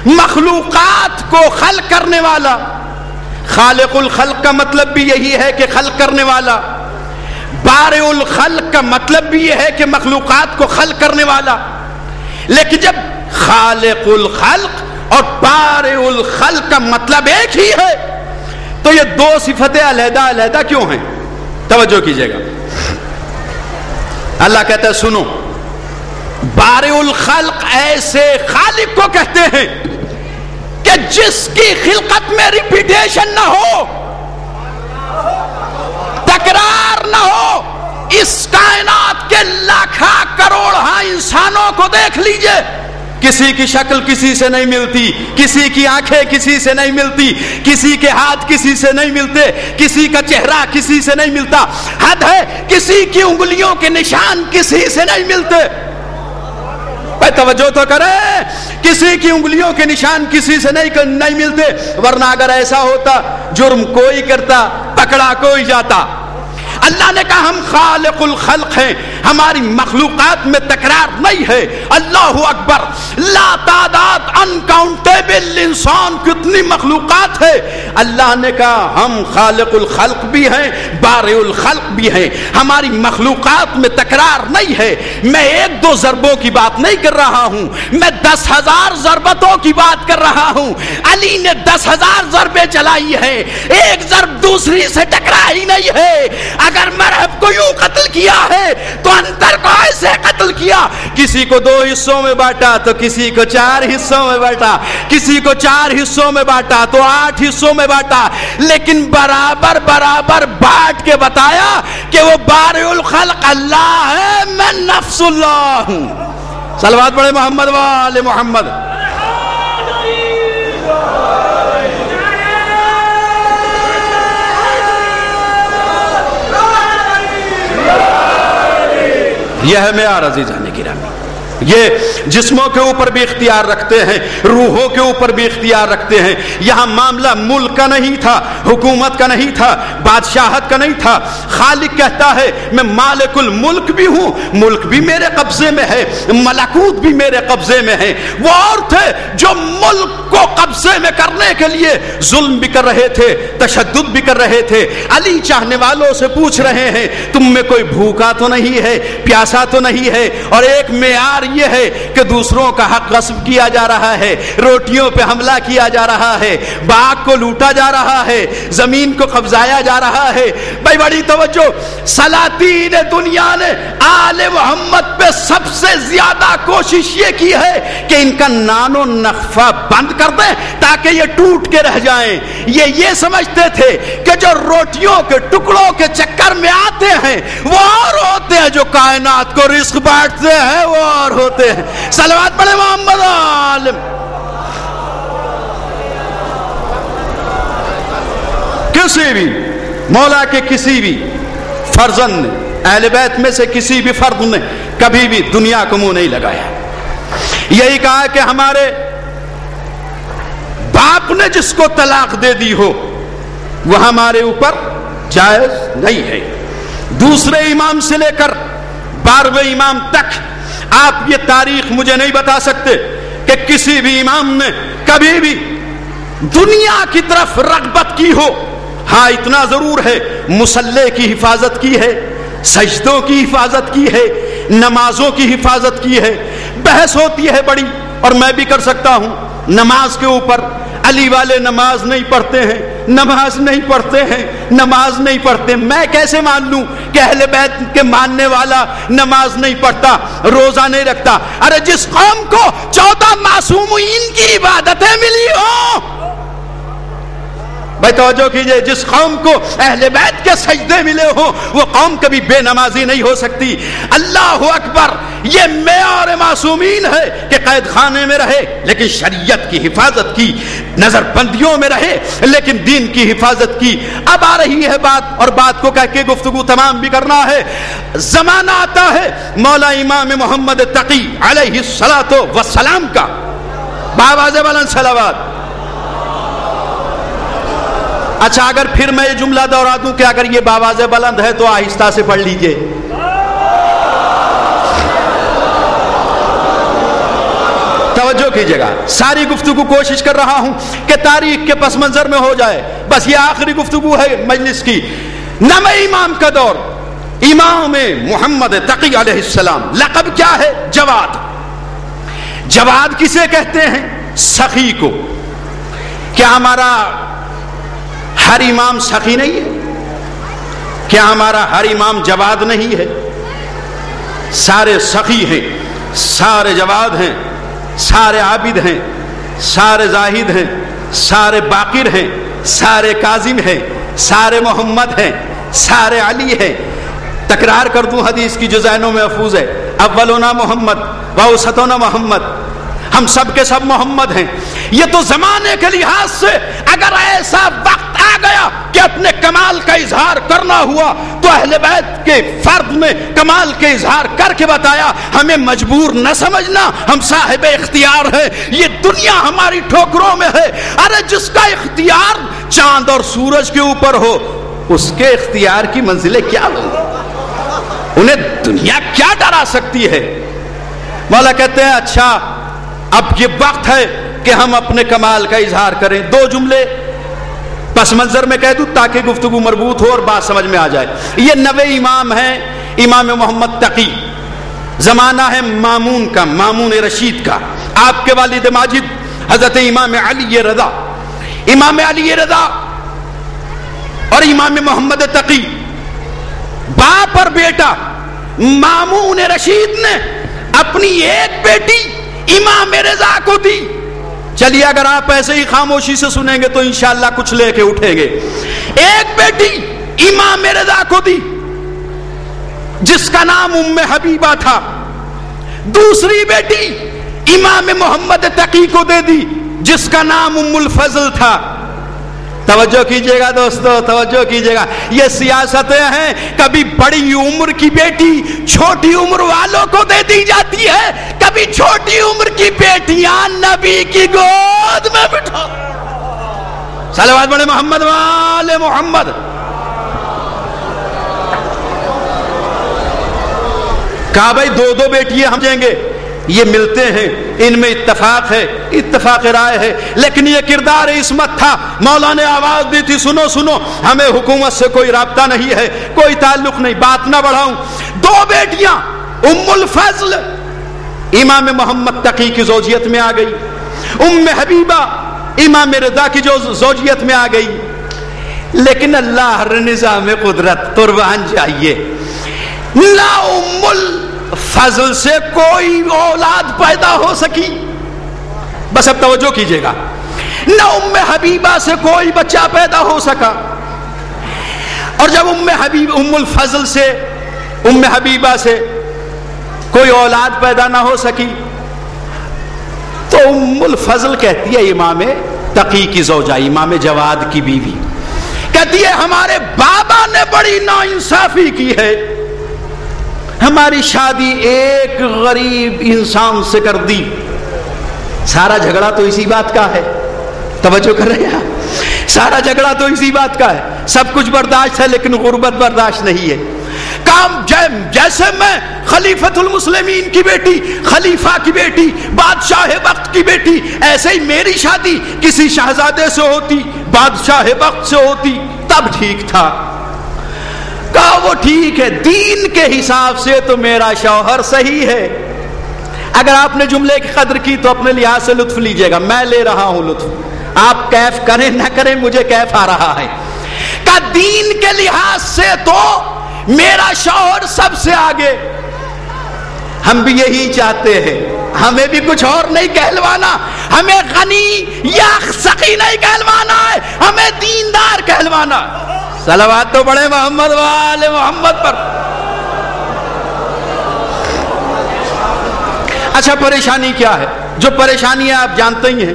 مخلوقات کو خلق کرنے والا. خالق الخلق کا مطلب بھی یہی ہے کہ خلق کرنے والا, بارئ الخلق کا مطلب بھی یہ ہے کہ مخلوقات کو خلق کرنے والا. لیکن جب خالق الخلق اور بارئ الخلق کا مطلب ایک ہی ہے تو یہ 2 صفتیں علیحدہ علیحدہ کیوں ہیں؟ توجہ کیجئے گا. اللہ کہتا ہے سنو, بارئ الخلق ایسے خالق کو کہتے ہیں کہ جس کی خلقت میں ریپیٹیشن نہ ہو, تکرار نہ ہو. اس کائنات کے لاکھاں کروڑاں انسانوں کو دیکھ لیجئے, کسی کی شکل کسی سے نہیں ملتی, کسی کی آنکھیں کسی سے نہیں ملتی, کسی کے ہاتھ کسی سے نہیں ملتے, کسی کا چہرہ کسی سے نہیں ملتا, حد ہے کسی کی انگلیوں کے نشان کسی سے نہیں ملتے. بھائی توجہ تو کریں, کسی کی انگلیوں کے نشان کسی سے نہیں ملتے, ورنہ اگر ایسا ہوتا جرم کوئی کرتا, پکڑا کوئی جاتا. اللہ نے کہا ہم خالق الخلق ہیں, ہماری مخلوقات میں تکرار نہیں ہے. اللہ اکبر, لا تعداد انکاؤنٹیبل انسان کتنی مخلوقات ہے. اللہ نے کہا ہم خالق الخلق بھی ہیں, بارئ الخلق بھی ہیں, ہماری مخلوقات میں تکرار نہیں ہے. میں 1-2 ضربوں کی بات نہیں کر رہا ہوں, میں 10,000 ضربتوں کی بات کر رہا ہوں. علی نے 10,000 ضربیں چلائی ہیں, ایک ضرب دوسری سے ٹکرائی نہیں ہے. اگر مرحب کو یوں قتل کیا ہے تو انتر کو ایسے قتل کیا, کسی کو 2 حصوں میں بانٹا تو کسی کو 4 حصوں میں بانٹا, کسی کو 4 حصوں میں بانٹا تو 8 حصوں میں بانٹا, لیکن برابر برابر بانٹ کے بتایا کہ وہ بارئ الخلق اللہ ہے, میں نفس اللہ ہوں. صلوات پڑھے محمد و آل محمد. یہ ہے معیار عزیزان گرامی. یہ جسموں کے اوپر بھی اختیار رکھتے ہیں, روحوں کے اوپر بھی اختیار رکھتے ہیں. یہاں معاملہ ملک کا نہیں تھا, حکومت کا نہیں تھا, بادشاہت کا نہیں تھا. خالق کہتا ہے میں مالک الملک بھی ہوں, ملک بھی میرے قبضے میں ہے, ملکوت بھی میرے قبضے میں ہے. وہ اور تھے جو ملک کو قبضے میں کرنے کے لیے ظلم بھی کر رہے تھے, تشدد بھی کر رہے تھے. علی چاہنے والوں سے پوچھ رہے ہیں تم میں کوئی بھوکا تو نہیں ہے, پیاسا تو نہیں ہے, اور ایک معیار یہ ہے کہ دوسروں کا حق غصب کیا جا رہا ہے, روٹیوں پہ حملہ کیا جا رہا ہے, باغ کو لوٹا جا رہا ہے, زمین کو قبضایا جا رہا ہے. بھائی بڑی توجہ, سلاطین دنیا نے آل محمد پہ سب سے زیادہ کوشش یہ کی ہے کہ ان کا نان و نخفہ بند کر دیں تاکہ یہ ٹوٹ کے رہ جائیں. یہ سمجھتے تھے کہ جو روٹیوں کے ٹکڑوں کے چکر میں آتے ہیں وہ اور ہوتے ہیں, جو کائنات کو رزق بانٹتے ہیں وہ اور ہوتے ہیں. صلوات پڑھے محمد عالم. کسی بھی مولا کے کسی بھی فرزند نے، اہل بیت میں سے کسی بھی فرد نے کبھی بھی دنیا کو منہ نہیں لگایا. یہی کہا کہ ہمارے باپ نے جس کو طلاق دے دی ہو وہ ہمارے اوپر جائز نہیں ہے. دوسرے امام سے لے کر 12ویں امام تک آپ یہ تاریخ مجھے نہیں بتا سکتے کہ کسی بھی امام نے کبھی بھی دنیا کی طرف رغبت کی ہو. ہاں اتنا ضرور ہے، مصلی کی حفاظت کی ہے، سجدوں کی حفاظت کی ہے، نمازوں کی حفاظت کی ہے. بحث ہوتی ہے بڑی، اور میں بھی کر سکتا ہوں نماز کے اوپر. علی والے نماز نہیں پڑھتے ہیں، نماز نہیں پڑھتے ہیں، نماز نہیں پڑھتے. میں کیسے مان لوں کہ اہل بیت کے ماننے والا نماز نہیں پڑھتا، روزہ نہیں رکھتا؟ ارے جس قوم کو 14 معصومین کی عبادتیں ملی ہوں، بھائی توجہ کیجئے، جس قوم کو اہل بیت کے سجدے ملے ہوں وہ قوم کبھی بے نمازی نہیں ہو سکتی. اللہ اکبر، یہ معیار معصومین ہے کہ قید خانے میں رہے لیکن شریعت کی حفاظت کی، نظر بندیوں میں رہے لیکن دین کی حفاظت کی. اب آ رہی ہے بات، اور بات کو کہہ کے گفتگو تمام بھی کرنا ہے. زمانہ آتا ہے مولا امام محمد تقی علیہ الصلوۃ والسلام کا. باواز بلند صلوات. اچھا اگر پھر میں یہ جملہ دوہرا دوں کہ اگر یہ باواز بلند ہے تو آہستہ سے پڑھ لیجئے. توجہ کیجئے گا، ساری گفتگو کوشش کر رہا ہوں کہ تاریخ کے پس منظر میں ہو جائے. بس یہ آخری گفتگو ہے مجلس کی. 9ویں امام کا دور، امام محمد تقی علیہ السلام. لقب کیا ہے؟ جواد. جواد کسے کہتے ہیں؟ سخی کو. کیا ہمارا ہر امام سخی نہیں ہے؟ کیا ہمارا ہر امام جواد نہیں ہے؟ سارے سخی ہیں، سارے جواد ہیں، سارے عابد ہیں، سارے زاہد ہیں، سارے باقر ہیں، سارے کاظم ہیں، سارے محمد ہیں، سارے علی ہیں. تکرار کر دوں حدیث کی جو ذہنوں میں محفوظ ہے، اولنا محمد واوسطنا محمد، ہم سب کے سب محمد ہیں. یہ تو زمانے کے لحاظ سے اگر ایسا وقت آ گیا کہ اپنے کمال کا اظہار کرنا ہوا تو اہل بیت کے فرد میں کمال کے اظہار کر کے بتایا. ہمیں مجبور نہ سمجھنا، ہم صاحب اختیار ہیں. یہ دنیا ہماری ٹھوکروں میں ہے. ارے جس کا اختیار چاند اور سورج کے اوپر ہو اس کے اختیار کی منزلیں کیا ہوں؟ انہیں دنیا کیا ڈرا سکتی ہے؟ مولا کہتے ہیں اچھا اب یہ وقت ہے کہ ہم اپنے کمال کا اظہار کریں. 2 جملے پس منظر میں کہہ دوں تاکہ گفتگو مربوط ہو اور بات سمجھ میں آ جائے. یہ 9ویں امام ہیں، امام محمد تقی. زمانہ ہے مامون کا، مامون رشید کا. آپ کے والد ماجد حضرت امام علی رضا. امام علی رضا اور امام محمد تقی، باپ اور بیٹا. مامون رشید نے اپنی ایک بیٹی امام رضا کو دی. چلیے اگر آپ ایسے ہی خاموشی سے سنیں گے تو انشاءاللہ کچھ لے کے اٹھیں گے. ایک بیٹی امام رضا کو دی جس کا نام ام حبیبہ تھا. دوسری بیٹی امام محمد تقی کو دے دی جس کا نام ام الفضل تھا. توجہ کیجئے گا دوستو، توجہ کیجئے گا. یہ سیاستیں ہیں، کبھی بڑی عمر کی بیٹی چھوٹی عمر والوں کو دے دی جاتی ہے، کبھی چھوٹی عمر کی بیٹیاں نبی کی گود میں بٹھا. صلوات بڑے محمد والے محمد. کہا بھائی 2 بیٹیاں ہم دیں گے. یہ ملتے ہیں، ان میں اتفاق ہے، اتفاق رائے ہے، لیکن یہ کردار عصمت تھا. مولا نے آواز دی تھی سنو سنو، ہمیں حکومت سے کوئی رابطہ نہیں ہے، کوئی تعلق نہیں. بات نہ بڑھاؤں. 2 بیٹیاں ام الفضل امام محمد تقی کی زوجیت میں آ گئی، ام حبیبہ امام رضا کی جو زوجیت میں آ گئی. لیکن اللہ ہر نظام قدرت قربان جائیے، نہ ام الفضل سے کوئی اولاد پیدا ہو سکی. بس اب توجہ کیجئے گا. نہ ام حبیبہ سے کوئی بچہ پیدا ہو سکا. اور جب ام الفضل سے، ام حبیبہ سے کوئی اولاد پیدا نہ ہو سکی تو ام الفضل کہتی ہے امام تقی کی زوجہ، امام جواد کی بیوی، کہتی ہے ہمارے بابا نے بڑی ناانصافی کی ہے، ہماری شادی ایک غریب انسان سے کر دی۔ سارا جھگڑا تو اسی بات کا ہے، توجہ کر رہے ہیں؟ سارا جھگڑا تو اسی بات کا ہے، سب کچھ برداشت ہے لیکن غربت برداشت نہیں ہے۔ کام جیسے میں خلیفۃ المسلمین کی بیٹی، خلیفہ کی بیٹی، بادشاہ وقت کی بیٹی، ایسے ہی میری شادی کسی شہزادے سے ہوتی، بادشاہ وقت سے ہوتی تب ٹھیک تھا۔ کہا وہ ٹھیک ہے، دین کے حساب سے تو میرا شوہر صحیح ہے۔ اگر آپ نے جملے کی قدر کی تو اپنے لحاظ سے لطف لیجئے گا، میں لے رہا ہوں لطف، آپ کیف کریں نہ کریں مجھے کیف آ رہا ہے۔ کہ دین کے لحاظ سے تو میرا شوہر سب سے آگے۔ ہم بھی یہی چاہتے ہیں، ہمیں بھی کچھ اور نہیں کہلوانا، ہمیں غنی یا سخی نہیں کہلوانا ہے، ہمیں دیندار کہلوانا ہے۔ صلوات تو پڑھے محمد وآل محمد پر۔ اچھا پریشانی کیا ہے؟ جو پریشانی ہے آپ جانتے ہی ہیں،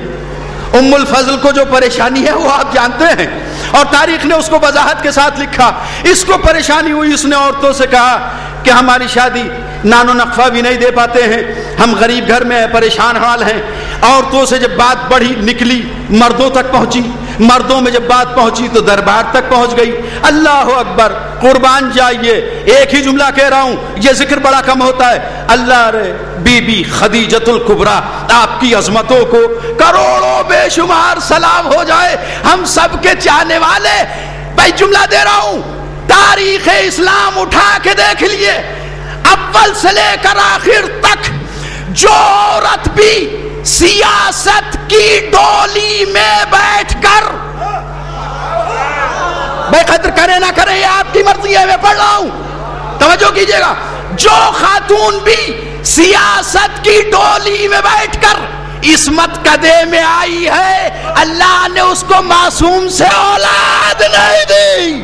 ام الفضل کو جو پریشانی ہے وہ آپ جانتے ہیں، اور تاریخ نے اس کو وضاحت کے ساتھ لکھا۔ اس کو پریشانی ہوئی، اس نے عورتوں سے کہا کہ ہماری شادی نان و نقفہ بھی نہیں دے پاتے ہیں، ہم غریب گھر میں پریشان حال ہیں۔ عورتوں سے جب بات بڑھی نکلی مردوں تک پہنچی، مردوں میں جب بات پہنچی تو دربار تک پہنچ گئی۔ اللہ اکبر، قربان جائیے، ایک ہی جملہ کہہ رہا ہوں، یہ ذکر بڑا کم ہوتا ہے۔ اللہ رے بی بی خدیجۃ الکبریٰ، آپ کی عظمتوں کو کروڑوں بے شمار سلام ہو جائے، ہم سب کے چاہنے والے۔ بھائی جملہ دے رہا ہوں، تاریخ اسلام اٹھا کے دیکھ لیے، اول سے لے کر آخر تک جو عورت بھی سیاست کی ڈولی میں بیٹھ کر، بے قدر کرے نہ کرے یہ آپ کی مرضی ہے، میں پڑھ رہا ہوں توجہ کیجئے گا، جو خاتون بھی سیاست کی ڈولی میں بیٹھ کر عصمت قدے میں آئی ہے، اللہ نے اس کو معصوم سے اولاد نہیں دی۔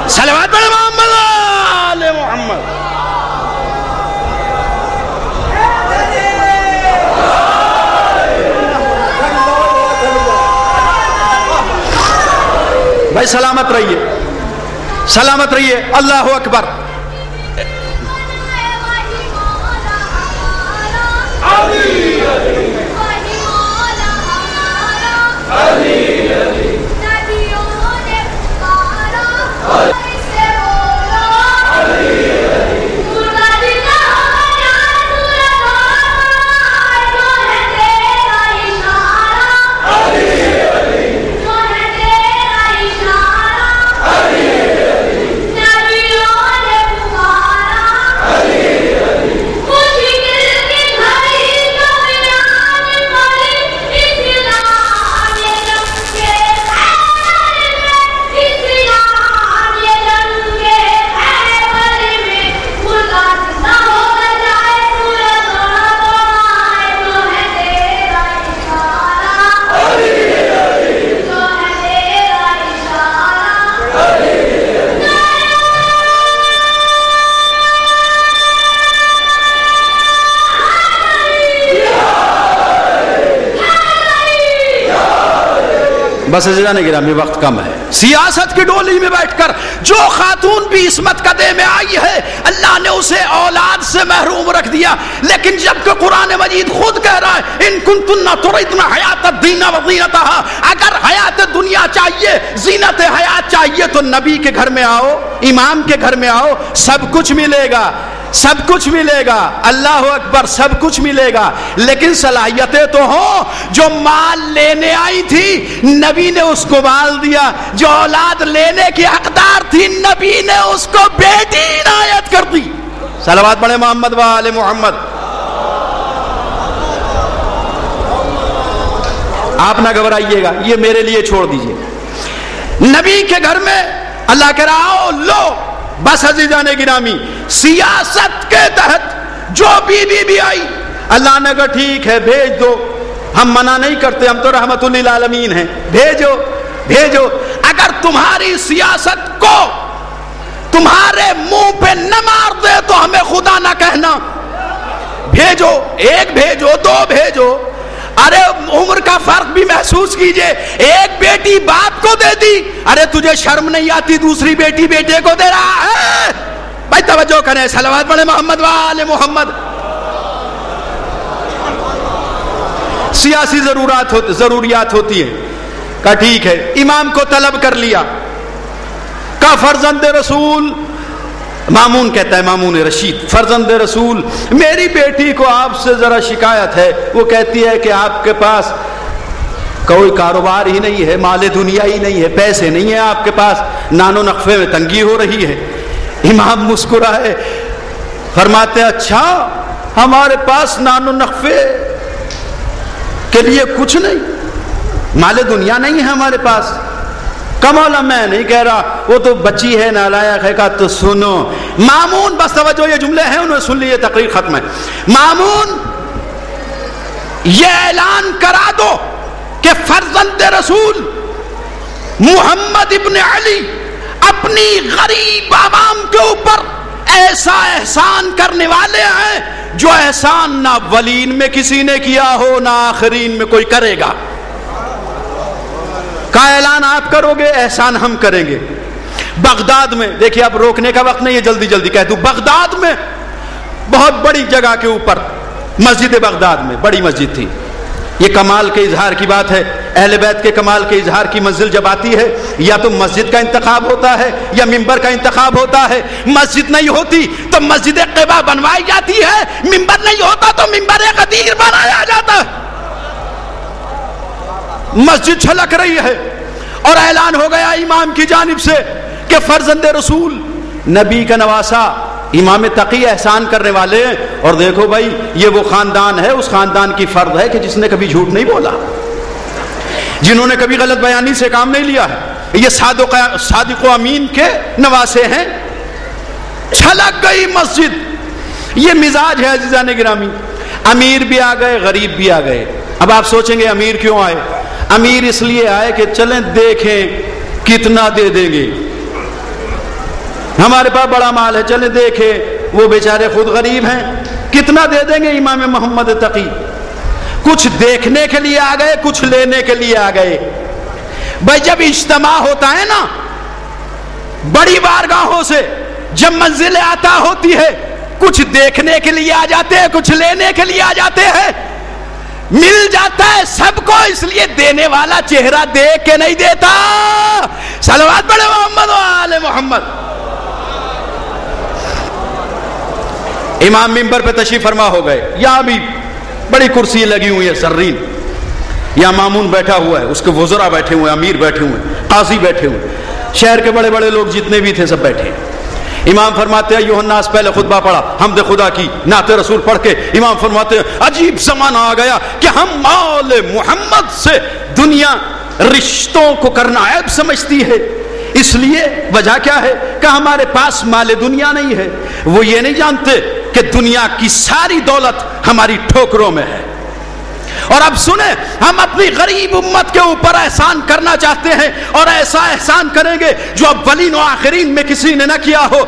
صلوات علی محمد آل محمد۔ بھائی سلامت رہیے، سلامت رہیے، اللہ اکبر۔ بس عزیزان گرامی وقت کم ہے۔ سیاست کی ڈولی میں بیٹھ کر جو خاتون بھی عصمت قدے میں آئی ہے، اللہ نے اسے اولاد سے محروم رکھ دیا۔ لیکن جبکہ قرآن مجید خود کہہ رہا ہے ان کنتن تردن حیات الدنیا وزینتہا، اگر حیات دنیا چاہیے، زینت حیات چاہیے تو نبی کے گھر میں آؤ، امام کے گھر میں آؤ، سب کچھ ملے گا، سب کچھ ملے گا، اللہ اکبر، سب کچھ ملے گا۔ لیکن صلاحیتیں تو ہوں۔ جو مال لینے آئی تھی نبی نے اس کو مال دیا، جو اولاد لینے کی حقدار تھی نبی نے اس کو بیٹی عنایت کر دی۔ صلوات پڑھے محمد و آل محمد۔ آپ نہ گھبرائیے گا، یہ میرے لیے چھوڑ دیجئے۔ نبی کے گھر میں اللہ کہہ رہا ہو لو، بس عزیزان گرامی، سیاست کے تحت جو بھی آئی، اللہ نے کہا ٹھیک ہے بھیج دو، ہم منع نہیں کرتے، ہم تو رحمت للعالمین ہیں، بھیجو بھیجو۔ اگر تمہاری سیاست کو تمہارے منہ پہ نہ مار دے تو ہمیں خدا نہ کہنا، بھیجو، ایک بھیجو، دو بھیجو۔ ارے عمر کا فرق بھی محسوس کیجئے. ایک بیٹی باپ کو دے دی, ارے تجھے شرم نہیں آتی دوسری بیٹی بیٹے کو دے رہا ہے؟ بھائی توجہ کریں, صلوات پڑھیں محمد وآل محمد. سیاسی ضروریات ہوتی ہیں. کہا ٹھیک ہے, امام کو طلب کر لیا. کہا فرزند رسول, مامون کہتا ہے, مامون رشید, فرزند رسول میری بیٹی کو آپ سے ذرا شکایت ہے. وہ کہتی ہے کہ آپ کے پاس کوئی کاروبار ہی نہیں ہے, مال دنیا ہی نہیں ہے, پیسے نہیں ہیں آپ کے پاس, نان و نقفے میں تنگی ہو رہی ہے. امام مسکرائے, فرماتے ہیں اچھا ہمارے پاس نان و نقفے کے لیے کچھ نہیں, مال دنیا نہیں ہے ہمارے پاس. کمالا میں نہیں کہہ رہا, وہ تو بچی ہے نالائق ہے. کہا تو سنو مامون, بس توجہ یہ جملے ہیں انہوں نے سن لی, یہ تقریر ختم ہے. مامون یہ اعلان کرا دو کہ فرزند رسول محمد ابن علی اپنی غریب عوام کے اوپر ایسا احسان کرنے والے ہیں جو احسان نہ اولین میں کسی نے کیا ہو نہ آخرین میں کوئی کرے گا. کا اعلان آپ کرو گے, احسان ہم کریں گے. بغداد میں دیکھیے, اب روکنے کا وقت نہیں ہے, جلدی جلدی کہہ دوں. بغداد میں بہت بڑی جگہ کے اوپر مسجد بغداد میں بڑی مسجد تھی. یہ کمال کے اظہار کی بات ہے. اہل بیت کے کمال کے اظہار کی منزل جب آتی ہے, یا تو مسجد کا انتخاب ہوتا ہے یا ممبر کا انتخاب ہوتا ہے. مسجد نہیں ہوتی تو مسجد قباء بنوائی جاتی ہے, ممبر نہیں ہوتا تو ممبر غدیر بنایا جاتا ہے. مسجد چھلک رہی ہے اور اعلان ہو گیا امام کی جانب سے کہ فرزند رسول نبی کا نواسا امام تقی احسان کرنے والے ہیں. اور دیکھو بھائی, یہ وہ خاندان ہے, اس خاندان کی فرد ہے کہ جس نے کبھی جھوٹ نہیں بولا, جنہوں نے کبھی غلط بیانی سے کام نہیں لیا ہے. یہ صادق و امین کے نواسے ہیں. چھلک گئی مسجد. یہ مزاج ہے عزیزان گرامی, امیر بھی آ گئے, غریب بھی آ گئے. اب آپ سوچیں گے امیر کیوں آئے؟ امیر اس لیے آئے کہ چلیں دیکھیں کتنا دے دیں گے, ہمارے پاس بڑا مال ہے, چلیں دیکھیں. وہ بیچارے خود غریب ہیں, کتنا دے دیں گے امام محمد تقی. کچھ دیکھنے کے لیے آ گئے, کچھ لینے کے لیے آ گئے. بھائی جب اجتماع ہوتا ہے نا بڑی بارگاہوں سے, جب منزل عطا ہوتی ہے, کچھ دیکھنے کے لیے آ جاتے ہیں, کچھ لینے کے لیے آ جاتے ہیں. مل جاتا ہے سب کو, اس لیے دینے والا چہرہ دیکھ کے نہیں دیتا. صلوات پڑھے محمد و آل محمد. امام منبر پہ تشریف فرما ہو گئے. یہاں بھی بڑی کرسی لگی ہوئی ہے سرین, یہاں مامون بیٹھا ہوا ہے, اس کے وزراء بیٹھے ہوئے ہیں, امیر بیٹھے ہوئے ہیں, قاضی بیٹھے ہوئے ہیں, شہر کے بڑے بڑے لوگ جتنے بھی تھے سب بیٹھے ہیں. امام فرماتے ہیں ایھا الناس, پہلے خطبہ پڑھا, حمد خدا کی, نعت رسول پڑھ کے امام فرماتے ہیں عجیب زمانہ آ گیا کہ ہم مال محمد سے دنیا رشتوں کو کرنا عیب سمجھتی ہے. اس لیے وجہ کیا ہے کہ ہمارے پاس مال دنیا نہیں ہے. وہ یہ نہیں جانتے کہ دنیا کی ساری دولت ہماری ٹھوکروں میں ہے. اور اب سنیں, ہم اپنی غریب امت کے اوپر احسان کرنا چاہتے ہیں, اور ایسا احسان کریں گے جو اولین و آخرین میں کسی نے نہ کیا ہو.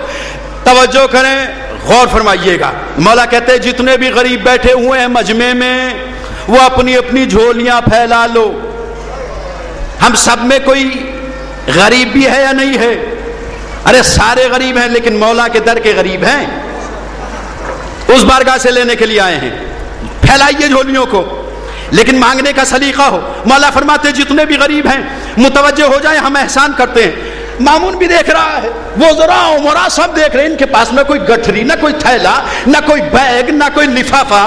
توجہ کریں, غور فرمائیے گا. مولا کہتے ہیں جتنے بھی غریب بیٹھے ہوئے ہیں مجمع میں, وہ اپنی اپنی جھولیاں پھیلا لو. ہم سب میں کوئی غریب بھی ہے یا نہیں ہے؟ ارے سارے غریب ہیں, لیکن مولا کے در کے غریب ہیں, اس بارگاہ سے لینے کے لیے آئے ہیں. پھیلائیے جھولیوں کو, لیکن مانگنے کا سلیقہ ہو. مولا فرماتے جتنے بھی غریب ہیں متوجہ ہو جائیں, ہم احسان کرتے ہیں. مامون بھی دیکھ رہا ہے, وزراء عمراء سب دیکھ رہے ہیں. ان کے پاس نہ کوئی گٹھری, نہ کوئی تھیلا, نہ کوئی بیگ, نہ کوئی لفافہ,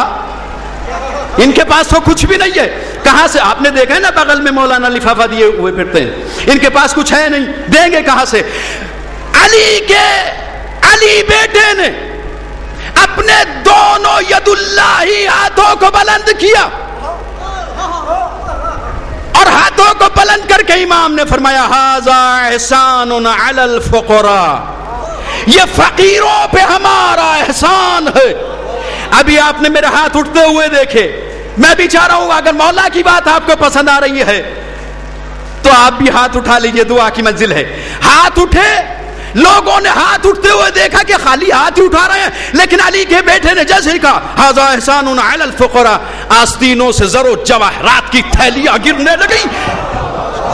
ان کے پاس تو کچھ بھی نہیں ہے. کہاں سے؟ آپ نے دیکھا ہے نا بغل میں مولانا لفافہ دیے ہوئے پھرتے ہیں. ان کے پاس کچھ ہے نہیں, دیں گے کہاں سے؟ علی بیٹے نے اپنے دونوں ید اللہ ہاتھوں کو بلند کیا, اور ہاتھوں کو بلند کر کے امام نے فرمایا ھذا احسان علی الفقراء, یہ فقیروں پہ ہمارا احسان ہے. ابھی آپ نے میرے ہاتھ اٹھتے ہوئے دیکھے. میں بھی چاہ رہا ہوں اگر مولا کی بات آپ کو پسند آ رہی ہے تو آپ بھی ہاتھ اٹھا لیجئے, دعا کی منزل ہے. ہاتھ اٹھے, لوگوں نے ہاتھ اٹھتے ہوئے دیکھا کہ خالی ہاتھ ہی اٹھا رہے ہیں، لیکن علی کے بیٹے نے جیسے کہا ھذا احسان علی الفقراء، آستینوں سے زر و جواہرات کی تھیلیاں گرنے لگی،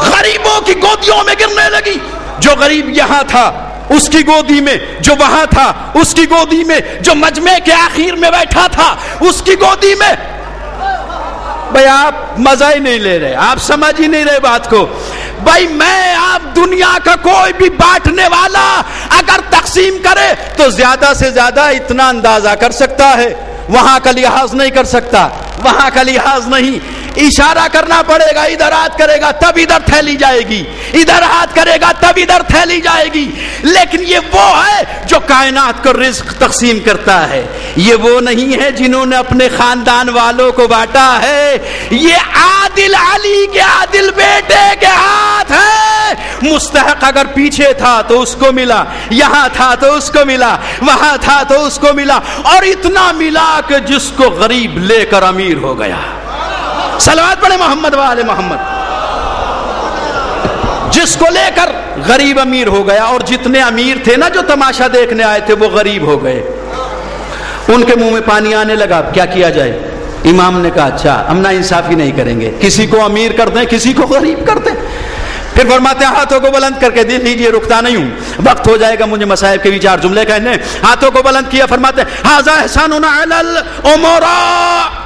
غریبوں کی گودیوں میں گرنے لگی۔ جو غریب یہاں تھا اس کی گودی میں، جو وہاں تھا اس کی گودی میں، جو مجمع کے آخر میں بیٹھا تھا اس کی گودی میں۔ بھائی آپ مزہ ہی نہیں لے رہے، آپ سمجھ ہی نہیں رہے بات کو۔ بھائی میں آپ دنیا کا کوئی بھی بانٹنے والا اگر تقسیم کرے تو زیادہ سے زیادہ اتنا اندازہ کر سکتا ہے، وہاں کا لحاظ نہیں کر سکتا، وہاں کا لحاظ نہیں، اشارہ کرنا پڑے گا، ادھر ہاتھ کرے گا تب ادھر تھیلی جائے گی، ادھر ہاتھ کرے گا تب ادھر تھیلی جائے گی۔ لیکن یہ وہ ہے جو کائنات کو رزق تقسیم کرتا ہے، یہ وہ نہیں ہے جنہوں نے اپنے خاندان والوں کو بانٹا ہے، یہ عادل علی کے عادل بیٹے کے ہاتھ ہے۔ مستحق اگر پیچھے تھا تو اس کو ملا، یہاں تھا تو اس کو ملا، وہاں تھا تو اس کو ملا، اور اتنا ملا کہ جس کو غریب لے کر امیر ہو گیا۔ صلوات پڑھے محمد وآل محمد۔ جس کو لے کر غریب امیر ہو گیا، اور جتنے امیر تھے نا جو تماشا دیکھنے آئے تھے وہ غریب ہو گئے، ان کے منہ میں پانی آنے لگا۔ اب کیا کیا جائے؟ امام نے کہا اچھا ہم نا انصافی نہیں کریں گے، کسی کو امیر کر دیں کسی کو غریب کر دیں۔ پھر فرماتے ہیں ہاتھوں کو بلند کر کے دیکھ لیجیے، رکتا نہیں ہوں، وقت ہو جائے گا مجھے مصائب کے بھی چار جملے کہنے۔ ہاتھوں کو بلند کیا، فرماتے ہیں ھذا احسان علی الامراء،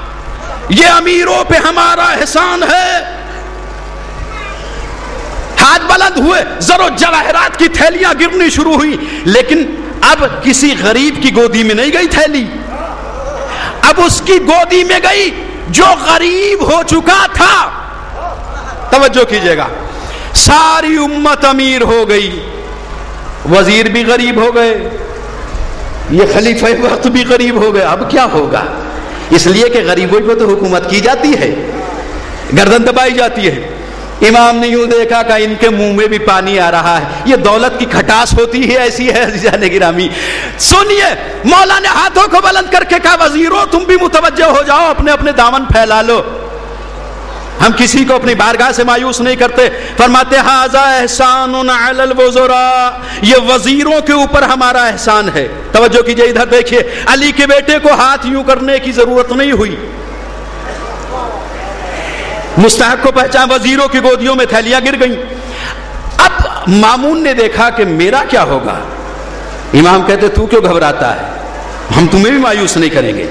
یہ امیروں پہ ہمارا احسان ہے۔ ہاتھ بلند ہوئے، زر و جواہرات کی تھیلیاں گرنی شروع ہوئی، لیکن اب کسی غریب کی گودی میں نہیں گئی تھیلی، اب اس کی گودی میں گئی جو غریب ہو چکا تھا۔ توجہ کیجئے گا، ساری امت امیر ہو گئی، وزیر بھی غریب ہو گئے، یہ خلیفہ وقت بھی غریب ہو گئے۔ اب کیا ہوگا؟ اس لیے کہ غریبوں پہ تو حکومت کی جاتی ہے، گردن دبائی جاتی ہے۔ امام نے یوں دیکھا کہ ان کے منہ میں بھی پانی آ رہا ہے، یہ دولت کی کھٹاس ہوتی ہے، ایسی ہے عزیزان گرامی۔ سنیے، مولا نے ہاتھوں کو بلند کر کے کہا وزیروں تم بھی متوجہ ہو جاؤ، اپنے اپنے دامن پھیلا لو، ہم کسی کو اپنی بارگاہ سے مایوس نہیں کرتے۔ فرماتے ھذا احسان علی الوزراء، یہ وزیروں کے اوپر ہمارا احسان ہے۔ توجہ کیجئے، ادھر دیکھیے، علی کے بیٹے کو ہاتھ یوں کرنے کی ضرورت نہیں ہوئی، مستحق کو پہچان، وزیروں کی گودیوں میں تھیلیاں گر گئیں۔ اب مامون نے دیکھا کہ میرا کیا ہوگا، امام کہتے تو کیوں گھبراتا ہے، ہم تمہیں بھی مایوس نہیں کریں گے۔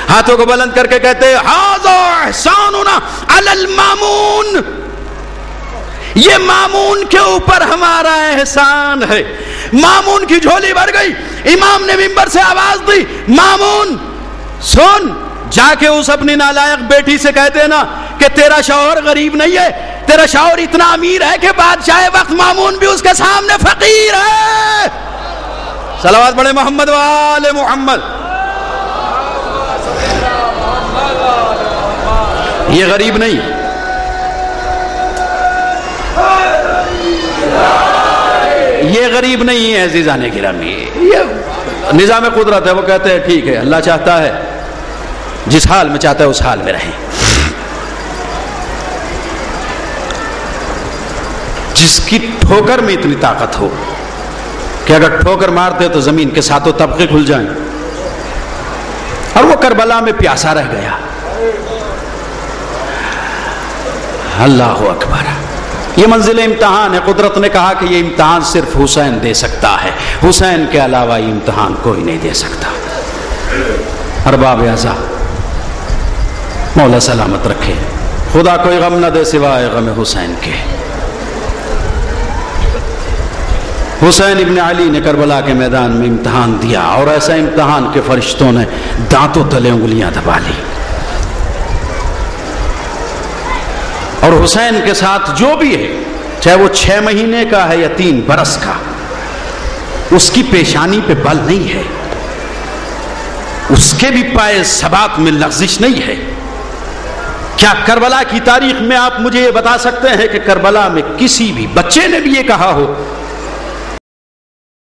ہاتھوں کو بلند کر کے کہتے ھذا احساننا علی المامون، یہ مامون کے اوپر ہمارا احسان ہے۔ مامون کی جھولی بھر گئی، امام نے منبر سے آواز دی مامون سن، جا کے اس اپنی نالائق بیٹی سے کہتے نا کہ تیرا شوہر غریب نہیں ہے، تیرا شوہر اتنا امیر ہے کہ بادشاہ وقت مامون بھی اس کے سامنے فقیر ہے۔ صلوات پڑھے محمد وآل محمد۔ یہ غریب نہیں، یہ غریب نہیں ہے عزیزان گرامی، یہ نظام قدرت ہے۔ وہ کہتے ہیں ٹھیک ہے، اللہ چاہتا ہے جس حال میں چاہتا ہے اس حال میں رہیں۔ جس کی ٹھوکر میں اتنی طاقت ہو کہ اگر ٹھوکر مارتے تو زمین کے ساتوں طبقے کھل جائیں، اور وہ کربلا میں پیاسا رہ گیا۔ اللہ اکبر، یہ منزل امتحان ہے۔ قدرت نے کہا کہ یہ امتحان صرف حسین دے سکتا ہے، حسین کے علاوہ یہ امتحان کوئی نہیں دے سکتا۔ ارباب اعضا مولا سلامت رکھے، خدا کوئی غم نہ دے سوائے غم حسین کے۔ حسین ابن علی نے کربلا کے میدان میں امتحان دیا، اور ایسا امتحان کہ فرشتوں نے دانتوں تلے انگلیاں دبا لی۔ اور حسین کے ساتھ جو بھی ہے، چاہے وہ 6 مہینے کا ہے یا 3 برس کا، اس کی پیشانی پہ بل نہیں ہے، اس کے بھی پائے ثبات میں لغزش نہیں ہے۔ کیا کربلا کی تاریخ میں آپ مجھے یہ بتا سکتے ہیں کہ کربلا میں کسی بھی بچے نے بھی یہ کہا ہو